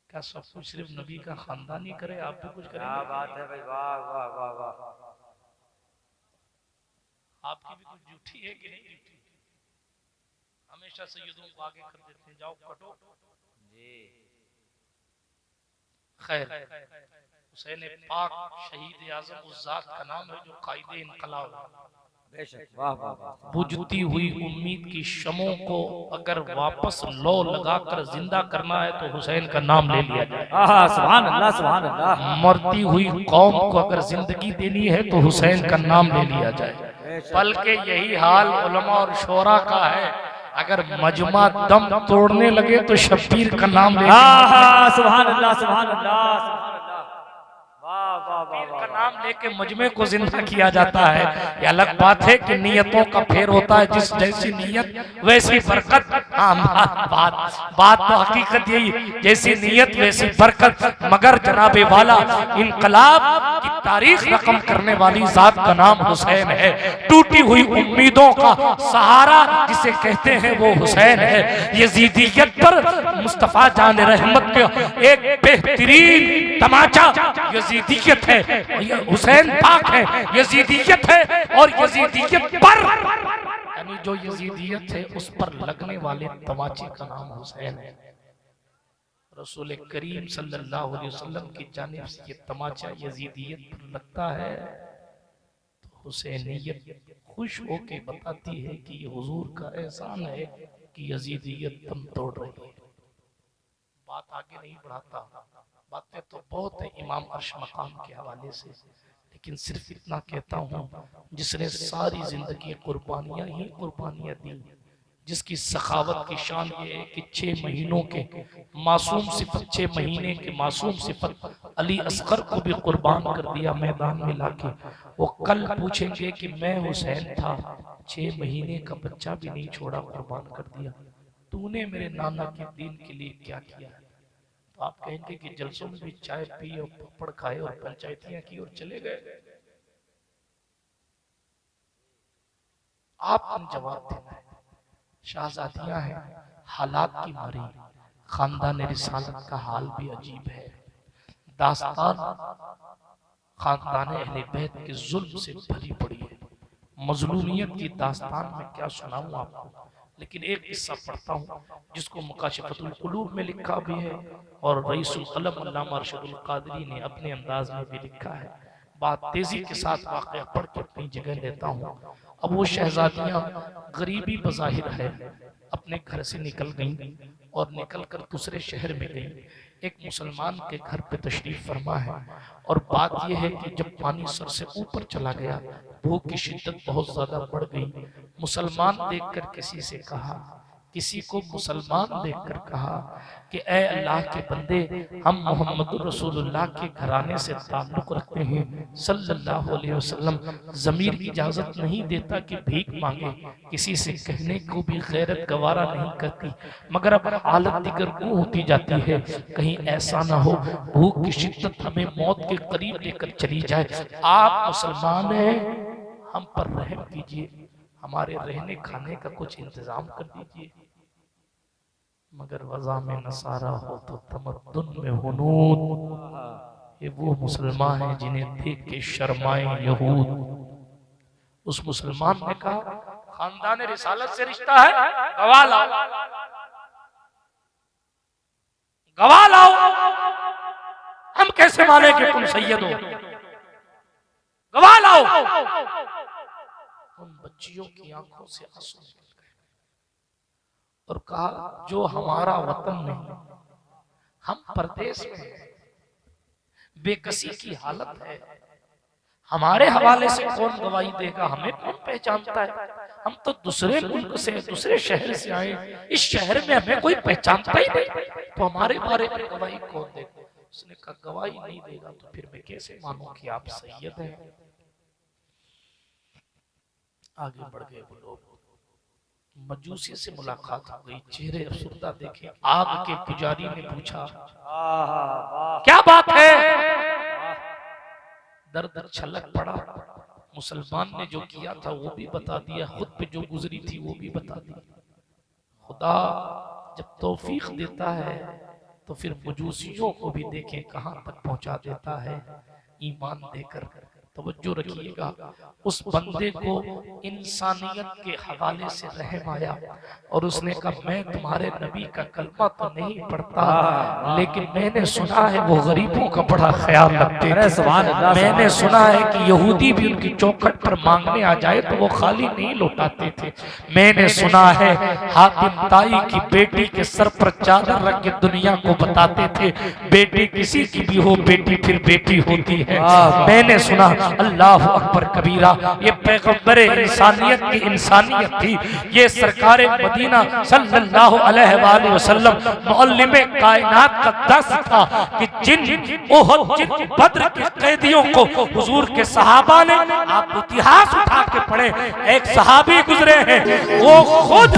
क्या सब कुछ सिर्फ नबी का खानदान ही करे? आप भी कुछ करें? क्या बात है भाई, वाह वाह वाह वाह। आपकी भी कुछ ड्यूटी है कि नहीं ड्यूटी? हमेशा सैयदों को आगे कर देते हैं, जाओ कटो जी। खैर, हुसैन पाक शहीद आज़म उस जात का नाम है जो कायदे इनकलाब। बुझती हुई उम्मीद की शमों को अगर वापस लो लगाकर जिंदा करना है तो हुसैन का नाम ले लिया जाए। सुभान अल्लाह, सुभान अल्लाह। मरती हुई कौम को अगर जिंदगी देनी है तो हुसैन का नाम ले लिया जाए। बल्कि यही हाल उलमा और शोरा का है, अगर मजमा दम तोड़ने लगे तो शब्बीर का नाम ले लिया। सुभान अल्लाह, सुभान अल्लाह। का नाम लेके मजमे को जिंदा किया जाता है। ये अलग बात है कि नियतों का फेर होता है, जिस जैसी नियत वैसी बरकत। बात तो हकीकत यही, जैसी नियत वैसी बरकत। मगर जनाबे वाला इनकलाब की तारीख रकम करने वाली जात का नाम हुसैन है। टूटी हुई उम्मीदों का सहारा जिसे कहते हैं वो हुसैन है। यजीदियत पर मुस्तफा जान रहमत के एक बेहतरीन तमाचा यजीदियत है, हुसैन पाक है, यजीदियत है। और यजीदियत पर यानी जो यजीदियत है उस पर लगने वाले तमाचे का नाम हुसैन है। रसूल करीम सल्लल्लाहु अलैहि वसल्लम की जानिब से ये तमाचा यजीदियत पर लगता है तो हुसैनियत खुश होके बताती है कि ये हुजूर का एहसान है कि यजीदियत दम तोड़ रही है। बात आगे नहीं बढ़ाता, बातें तो बहुत है इमाम अर्श मकाम के हवाले से, लेकिन सिर्फ इतना कहता हूँ, जिसने सारी जिंदगी कुर्बानियां ही कुर्बानियां दी, जिसकी सखावत की शान ये है कि 6 महीनों के मासूम सिफत, 6 महीने के मासूम सिफत अली असगर को भी कुर्बान कर दिया मैदान में लाके। वो कल पूछेंगे कि मैं हुसैन था, 6 महीने का बच्चा भी नहीं छोड़ा, कुर्बान कर दिया, तूने मेरे नाना के दीन के लिए क्या किया? तो आप कहेंगे कि जलसों में भी चाय पी और पपड़ खाए और पंचायतियां की और चले गए। आपने जवाब देना है। शहजादियां हैं, हालात की मारी, खानदान रिसालत का हाल भी अजीब है। दास्तान खानदान अहले बैत के जुल्म से भरी पड़ी है। मजलूमियत की दास्तान में क्या सुनाऊं आपको, लेकिन एक किस्सा पढ़ता हूँ जिसको मुकाशिफतुल कुलूब में लिखा भी है और रईसुल कलम अल्लामा अरशदुल कादरी ने अपने अंदाज में भी लिखा है। बात तेजी के साथ वाक़या पढ़ के अपनी जगह लेता हूँ। अब वो शहजादियां गरीबी बज़ाहिर है, अपने घर से निकल गईं और निकल कर दूसरे शहर में गईं। एक मुसलमान के घर पे तशरीफ फरमा है और बात यह है कि जब पानी सर से ऊपर चला गया, भूख की शिद्दत बहुत ज्यादा बढ़ गई। मुसलमान देखकर किसी से कहा, किसी को मुसलमान देखकर कहा कि ऐ अल्लाह के बंदे, हम मोहम्मद रसूलुल्लाह के घराने से ताल्लुक रखते हैं सल्लल्लाहु अलैहि वसल्लम। ज़मीर इजाजत नहीं देता कि भीख मांगे, किसी से कहने को भी गैरत गवारा नहीं करती, मगर अब हालत दिगरगूं होती जाती है। कहीं ऐसा ना हो भूख की शिद्दत हमें मौत के करीब लेकर चली जाए। आप मुसलमान हैं, हम पर रहम कीजिए, हमारे रहने खाने का कुछ इंतजाम कर दीजिए। मगर वज़ा में नसारा हो तो तमद्दुन में हुनूद। ये वो मुसलमान हैं जिन्हें देख के शर्माए यहूद। उस मुसलमान ने कहा, खानदान रिसालत से रिश्ता है, गवाह लाओ, गवाह लाओ, हम कैसे माने कि तुम सैयद हो, गवाह लाओ। उन बच्चियों की आंखों से आंसू निकल गए और कहा, जो हमारा वतन नहीं, हम परदेश में हैं, बेकसी की हालत है, हमारे हवाले से कौन गवाही देगा, हमें कौन पहचानता है? हम तो दूसरे मुल्क से, दूसरे शहर से आए, इस शहर में हमें कोई पहचानता ही नहीं, तो हमारे बारे में गवाही कौन देगा? उसने कहा, गवाही नहीं देगा तो फिर मैं कैसे मानूं कि आप सैयद हैं? आगे बढ़ गए वो लोग, मजूसी से मुलाकात हो गई, चेहरे अफसुर्दा देखे। आग के पुजारी ने पूछा, क्या बात है? दर दर छलक पड़ा। मुसलमान ने जो किया था वो भी बता दिया, खुद पे जो गुजरी थी वो भी बता दी। खुदा जब तौफीक देता है तो फिर मजूसियों को भी देखें कहां तक पहुंचा देता है, ईमान देकर। तवज्जो रखिएगा, उस बंदे को इंसानियत के हवाले से रहम आया और उसने कहा, मैं तुम्हारे नबी का कलमा तो नहीं पढ़ता, लेकिन मैंने सुना है वो गरीबों का बड़ा ख्याल रखते थे। मैंने सुना है कि यहूदी भी उनकी चौखट पर मांगने आ जाए तो वो खाली नहीं लौटाते थे। मैंने सुना है हातिम ताई की बेटी के सर पर चादर रख के दुनिया को बताते थे, बेटी किसी की भी हो, बेटी फिर बेटी होती है। मैंने सुना, अल्लाह अकबर कबीरा, ये पैगंबर इंसानियत की इंसानियत थी। ये सरकारे मदीना सल्लल्लाहु अलैहि वसल्लम मुअल्लिमे कायनात का दर्स था कि जिन ओहद, जिन बद्र के कैदियों को हुजूर के सहाबा ने, आप इतिहास उठा के पढ़े, एक सहाबी गुजरे हैं, वो खुद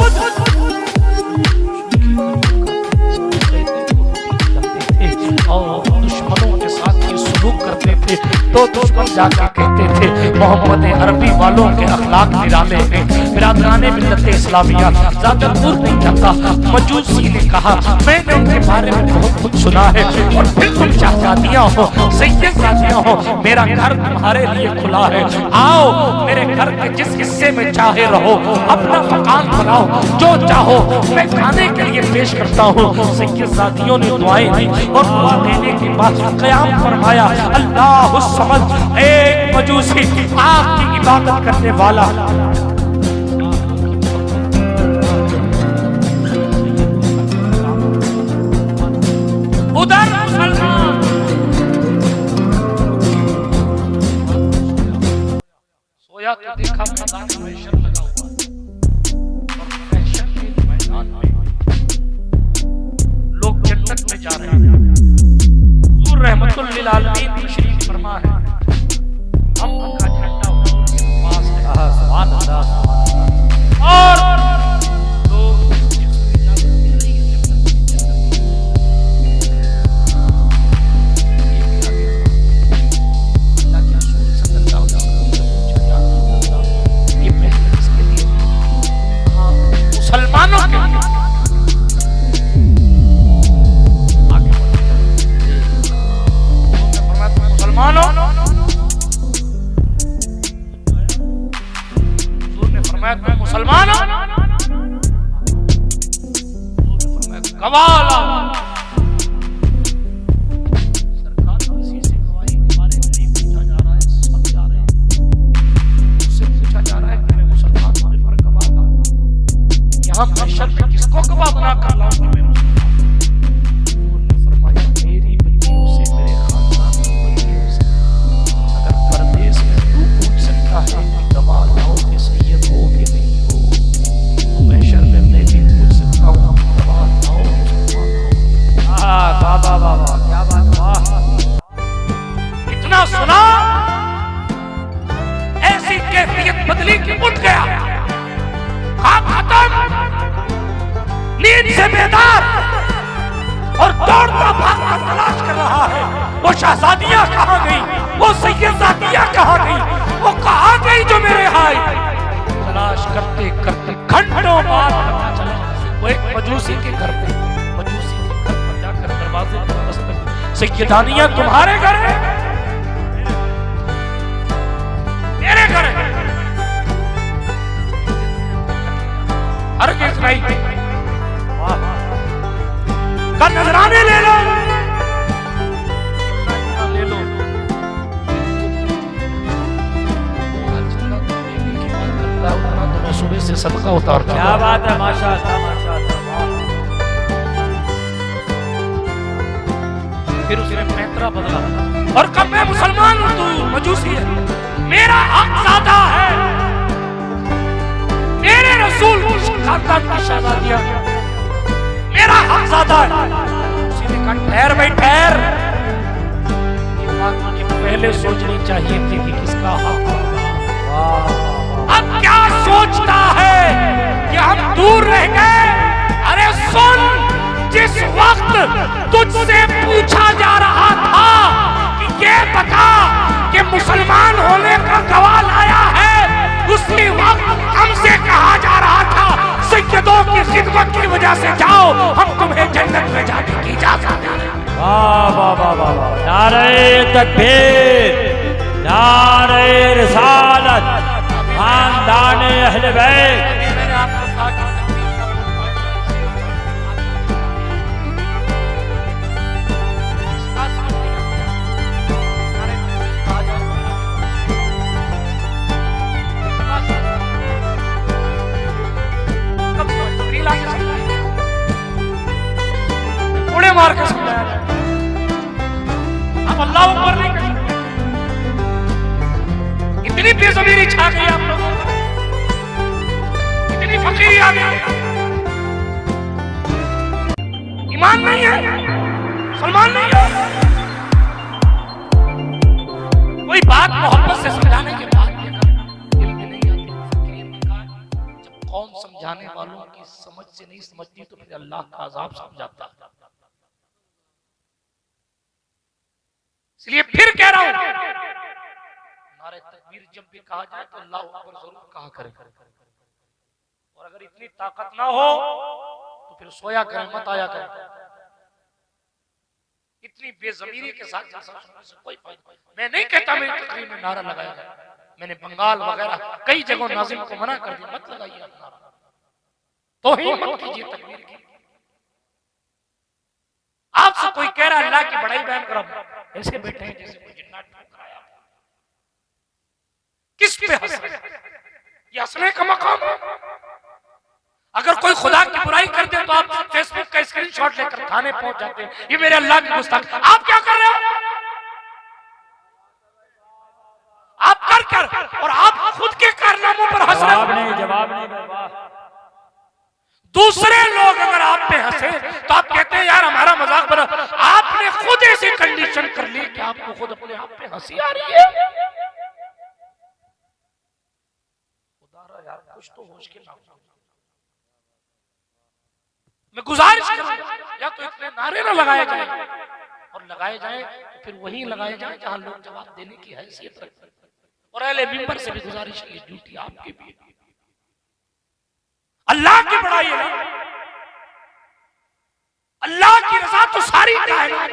और दुश्मनों के साथ ये सलूक करते थे तो दुश्मन जाकर कहते थे मोहम्मद अरबी वालों के अखलाक निराले हैं। बिरादराने मिल्लत इस्लामिया ज़्यादा दूर नहीं जाता। मजूसी ने कहा, मैंने उनके बारे में बहुत कुछ सुना है और फिर तुम शहजादियां हो, सैयदादियां हो, मेरा घर तुम्हारे लिए खुला है। आओ मेरे घर के जिस हिस्से में चाहे रहो, अपना मकान बनाओ, जो चाहो मैं खाने के लिए पेश करता हूँ। सैयदादियों ने दुआएं दी और दुआ देने के बाद क़याम फरमाया। अल्लाह समझ, एक मजूसी आग की इबादत करने वाला, उधर मुसलमान, सोया तो देखा मैदान में प्रेशर लगा हुआ और प्रेशर के कमाल सरकार किसी से गवाही के बारे में नहीं पूछा जा रहा है, सब जा रहे हैं, उससे पूछा जा रहा है कि मैं मुसलमान होने पर गवाह था, यहाँ महशर में किसको गवाह बना कर लाऊं कि मैं मुसलमान। उन्होंने फरमाया मेरी बच्चियों से, मेरे खानदान की बच्चियों से, अगर परदेश में तू पूछ सकता है कि गवाह लाओ कि सैयद हो कि नहीं हो, तो महशर में मैं भी पूछ सकता हूँ गवाह लाओ मुसलमान हो। वाह वाह वाह वाह, क्या बात, वाह। इतना सुना, ऐसी कैफियत बदली कि उठ गया, काम खत्म, नींद से बेदार और दौड़ता भागता तलाश कर रहा है वो शहजादियां कहां गई, वो सैयदादियां कहां गई, वो कहां गई जो मेरे हाय। तलाश करते करते घंटों बाद पता चला वो एक मजूसी के घर पे, मजूसी के घर पर जाकर दरवाजे पर दस्तक, सैयदानियां तुम्हारे घर है, मेरे घर है, हरगिज़ नहीं, का नजराने ले लो, ले लो, तो मैं सुबह से सदका उतारता हूं। क्या बात है, माशाअल्लाह माशाअल्लाह, वाह। फिर उसने पैतरा बदला और कब मैं मुसलमान हूं, तू मजूसी है, मेरा हक ज़्यादा है, मेरे रसूल की खानदान की शहजादियां, मेरा हक ज्यादा है। उसी ने कहा ठहर भाई ठहर, ये बात मुझे पहले सोचनी चाहिए थी कि किसका हक होगा। अब क्या सोचता है कि हम दूर रह गए। अरे सुन, जिस वक्त तुझसे पूछा जा रहा था कि ये बता कि मुसलमान होने का गवाह लाया है, उसी वक्त हमसे कहा जा रहा था सैयदों की खिदमत की वजह से जाओ, हम तुम्हें जन्नत में जाने की इजाजत दें। वाह वाह वाह वाह वाह, नारे तकबीर, नारे रिसालत, खानदान अहले बैत। मैंने आपको कहा कि मार के समझाया जाए, अब अल्लाह ऊपर नहीं कर सकते। इतनी बेज़मीरी छा गई आप लोगों को, इतनी फकीरी आ गई, ईमान नहीं है, सलमान नहीं है। कोई बात मोहब्बत से समझाने के बाद दिल में नहीं आती। फकीर ने कहा जब कौम समझाने वालों की समझ से नहीं समझती तो फिर अल्लाह का अज़ाब समझाता है। इसलिए फिर कह रहा हूं, नारे तकबीर जब भी कहा जाए तो अल्लाह अकबर जरूर कहा करें, और अगर इतनी ताकत ना हो तो फिर सोया करें, मत आया करें। इतनी बेज़मीरी के साथ कोई फायदा नहीं। मैं नहीं कहता मेरी तकरीर में नारा लगाया जाए, मैंने बंगाल वगैरह कई जगहों नाज़िम को मना कर दिया, मत लगाइए आप नारा, तो ही मत कीजिए तकबीर की। आपसे कोई कह रहा है अल्लाह की बड़ाई बयान करो, ऐसे बैठे हैं जैसे कोई जिन्नात ठुकराया। किस पे हंस रहे हैं? ये हंसने का मकाम है। अगर कोई खुदा की बुराई कर दे तो आप फेसबुक का स्क्रीनशॉट लेकर थाने पहुंच जाते हैं, ये मेरे अल्लाह की गुस्ताख। आप क्या कर रहे हो? आप कर और आप खुद के कारनामों पर हंस रहे हो। जवाब नहीं, वाह। दूसरे लोग अगर आप पे हंसे तो आप कहते हैं यार हमारा मजाक बना। आपने खुद ऐसी कंडीशन कर ली कि आपको खुद अपने आप पे हंसी आ रही है। खुदा यार कुछ तो होश के नाम। मैं गुजारिश करूंगा या तो इतने नारे ना लगाए जाए, और लगाए जाए तो फिर वही लगाए जाए जहां लोग जवाब देने की हैसियत रखते हैं। और अहले मिंबर से भी गुजारिश की, ड्यूटी आपकी भी है। अल्लाह की बड़ाई है, अल्लाह की रज़ा तो सारी कायनात,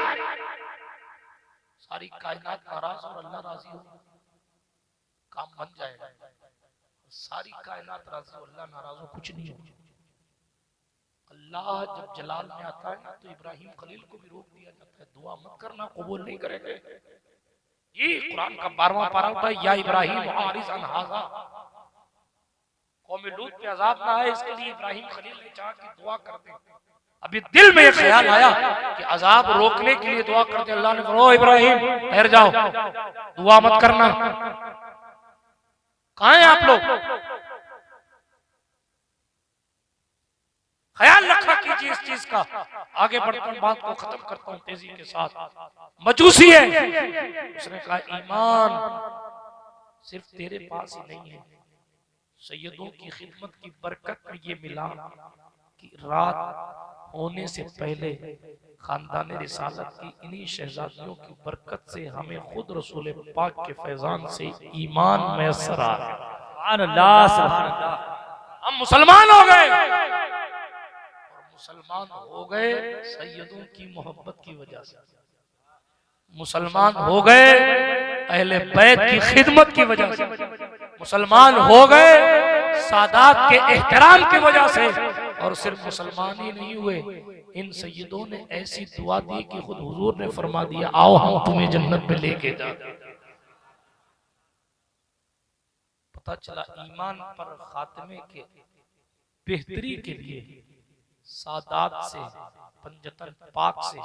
सारी कायनात नाराज और अल्लाह राजी हो, काम बन जाएगा। सारी कायनात राजी हो, अल्लाह नाराज हो, कुछ नहीं हो। अल्लाह अल्लाह जब जलाल में आता है ना तो इब्राहिम खलील को भी रोक दिया जाता है, दुआ मत करना, कबूल नहीं करेंगे। ये कुरान का 12वां पारा होता है, या इब्राहिम आरिज़ अन हाज़ा, कौम लूत पे अजाब ना आए इसके लिए इब्राहिम खलील ने चाहा कि दुआ कर दे। अभी दिल में एक ख्याल आया कि अजाब रोकने के लिए दुआ करते, अल्लाह ने फरमाया इब्राहिम ठहर जाओ, दुआ मत करना। कहां हैं आप लोग? ख्याल रखा कीजिए इस चीज का। आगे बढ़ता हूं, बात को खत्म करता हूं तेजी के साथ। मजूसी है, उसने कहा ईमान सिर्फ तेरे पास ही नहीं है, सैयदों की खिदमत की बरकत में ये मिला कि रात होने से पहले खानदान रिसालत की इन्हीं शहजादियों की बरकत से हमें खुद रसूल पाक के फैजान से ईमान मैसर आ गया। हम मुसलमान हो गए, और मुसलमान हो गए सैयदों की मोहब्बत की वजह से, मुसलमान हो गए अहले बैत की खिदमत की वजह से, मुसलमान हो गए सादात के एहतराम की वजह से। और सिर्फ मुसलमान ही नहीं हुए, इन सैयदों ने ऐसी दुआ दी कि खुद हुजूर ने फरमा दिया आओ हम तुम्हें जन्नत में लेके जाते। पता चला ईमान पर खात्मे के बेहतरी के लिए सादात से, पंजतन पाक से,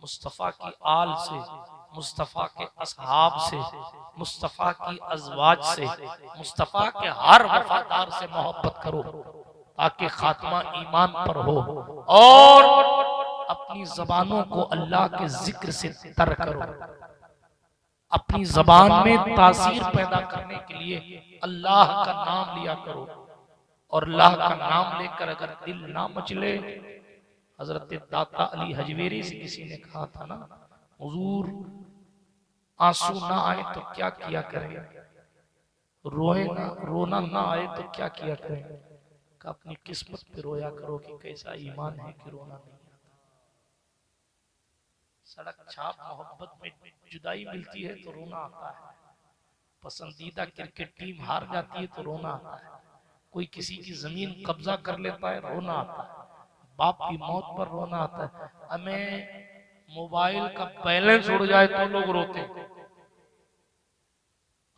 मुस्तफ़ा की आल से, मुस्तफ़ा के असहाब से, मुस्तफ़ा की अज़वाज से, मुस्तफ़ा के हर वफादार से मोहब्बत करो ताकि खात्मा ईमान पर हो। और अपनी जबानों को अल्लाह के जिक्र से तर करो, अपनी जबान में तासीर पैदा करने के लिए अल्लाह का नाम लिया करो। और अल्लाह का नाम लेकर अगर दिल ना मचले, हजरत दाता अली हजवेरी से किसी ने कहा था ना, हुजूर आंसू ना आए तो क्या किया करें, रोना ना आए तो क्या किया करें? का अपनी किस्मत पे रोया करो कि कैसा ईमान है कि रोना नहीं आता। सड़क छाप मोहब्बत में जुदाई मिलती है तो रोना आता है, पसंदीदा क्रिकेट टीम हार जाती है तो रोना आता है, कोई किसी की जमीन कब्जा कर लेता है रोना आता है, बाप की मौत पर रोना आता है, हमें मोबाइल का बैलेंस उड़ जाए तो लोग रोते,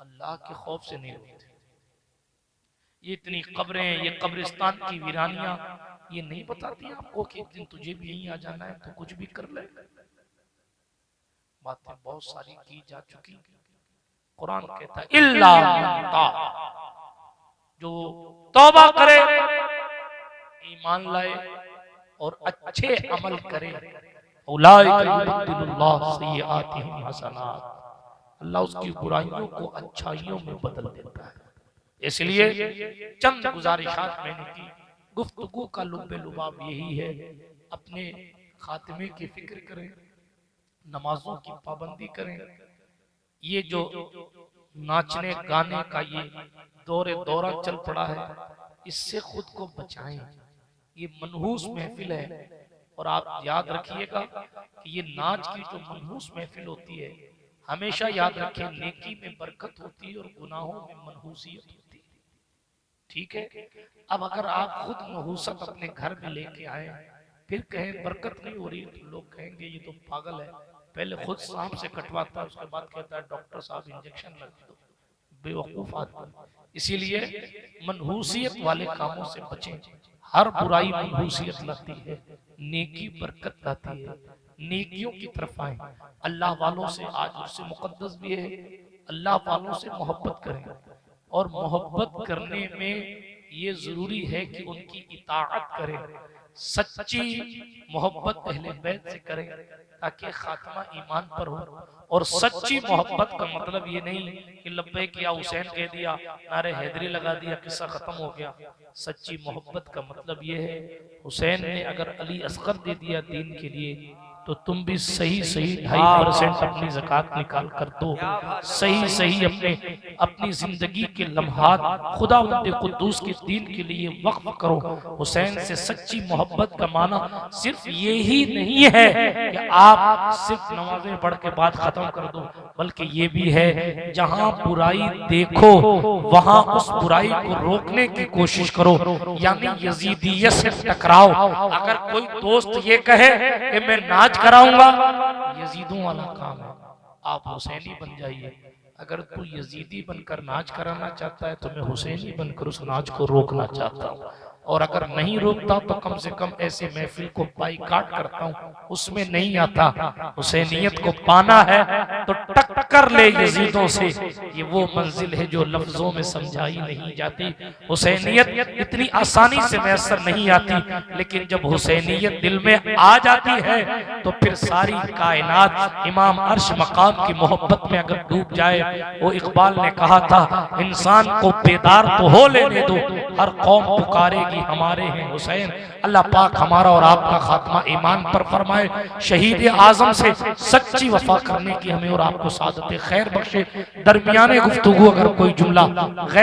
अल्लाह के खौफ से नहीं रोते। ये इतनी कब्रें, ये कब्रिस्तान की वीरानियां, ये नहीं बताती आपको कि एक दिन तुझे भी यहीं आ जाना है तो कुछ भी कर ले। बातें बहुत सारी की जा चुकी, कुरान कहता है इल्ला जो तौबा करे, ईमान लाए और अच्छे अमल करे, अल्लाह उसकी बुराइयों को अच्छाइयों में बदल देता है। इसलिए चंद गुजारिशात मैंने की, गुफ्तगू का लुब्बे लुबाब यही है, अपने खात्मे की फिक्र करें, नमाजों की पाबंदी करें। ये जो नाचने गाने का ये दौरा चल पड़ा है, इससे खुद को बचाएं। ये मनहूस महफिल है, और आप याद रखिएगा कि ये नाच की जो मनहूस महफिल होती है, हमेशा याद रखें नेकी में बरकत होती है और गुनाहों में मनहूसियत होती है। ठीक है, अब अगर आप खुद मनहूसत अपने घर में लेके आए, फिर कहें बरकत नहीं हो रही, तो लोग कहेंगे ये तो पागल है, पहले खुद सांप से कटवाता है, उसके बाद कहता है डॉक्टर साहब इंजेक्शन लग दो, बेवकूफ आदमी। इसीलिए मनहूसियत वाले कामों से बचें। हर बुराई मनहूसियत लाती है, नेकी बरकत लाती है, नेकियों की तरफ आए। अल्लाह वालों से, आज उससे मुकद्दस भी है, अल्लाह वालों से मोहब्बत करें, और मोहब्बत करने में ये जरूरी है कि उनकी इताअत करें, सच्ची मोहब्बत अहले बैत से करें ताकि खात्मा ईमान पर हो। और सच्ची मोहब्बत का मतलब ये नहीं कि लब्बैक या हुसैन कह दिया, नारे हैदरी लगा दिया, किस्सा खत्म हो गया। सच्ची मोहब्बत का मतलब ये है, हुसैन ने अगर अली असगर दे दिया दीन के लिए, तो तुम भी सही 2.5% अपनी ज़कात निकाल कर दो, सही अपनी जिंदगी के लम्हात खुदावंद कुद्दूस के दीन के लिए वक्फ करो। हुसैन से सच्ची मोहब्बत का माना सिर्फ ये ही नहीं है कि आप सिर्फ नमाजें पढ़ के बात खत्म कर दो, बल्कि ये भी है जहां बुराई देखो वहां उस बुराई को रोकने की कोशिश करो, यानी यजीदियत से टकराओ। अगर कोई दोस्त ये कहे कि मैं नाच कराऊंगा, यजीदों वाला काम है, आप हुसैनी बन जाइए। अगर तू यजीदी बनकर नाच कराना चाहता है तो मैं हुसैनी बनकर उस नाच को रोकना चाहता हूँ। और अगर नहीं रोकता तो कम से कम ऐसे महफिल को बाइकाट करता हूँ, उसमें नहीं आता। हुसैनियत को पाना है तो टक्कर ले यजीदों से, ये वो मंजिल है जो लफ्जों में समझाई नहीं जाती। हुसैनियत इतनी आसानी से मैसर नहीं आती, लेकिन जब हुसैनियत दिल में आ जाती है तो फिर सारी कायनात इमाम अर्श मकाम की मोहब्बत में अगर डूब जाए। वो इकबाल ने कहा था, इंसान को बेदार तो हो लेने दो, हर कौम पुकारेगी हमारे हैं हुसैन। अल्लाह पाक हमारा और आपका खात्मा ईमान पर फरमाए, शहीद आजम से सच्ची वफा करने की हमें और आपको सादत खैर बख्शे। दरमियाने गुफ्तगू अगर कोई जुमला गैर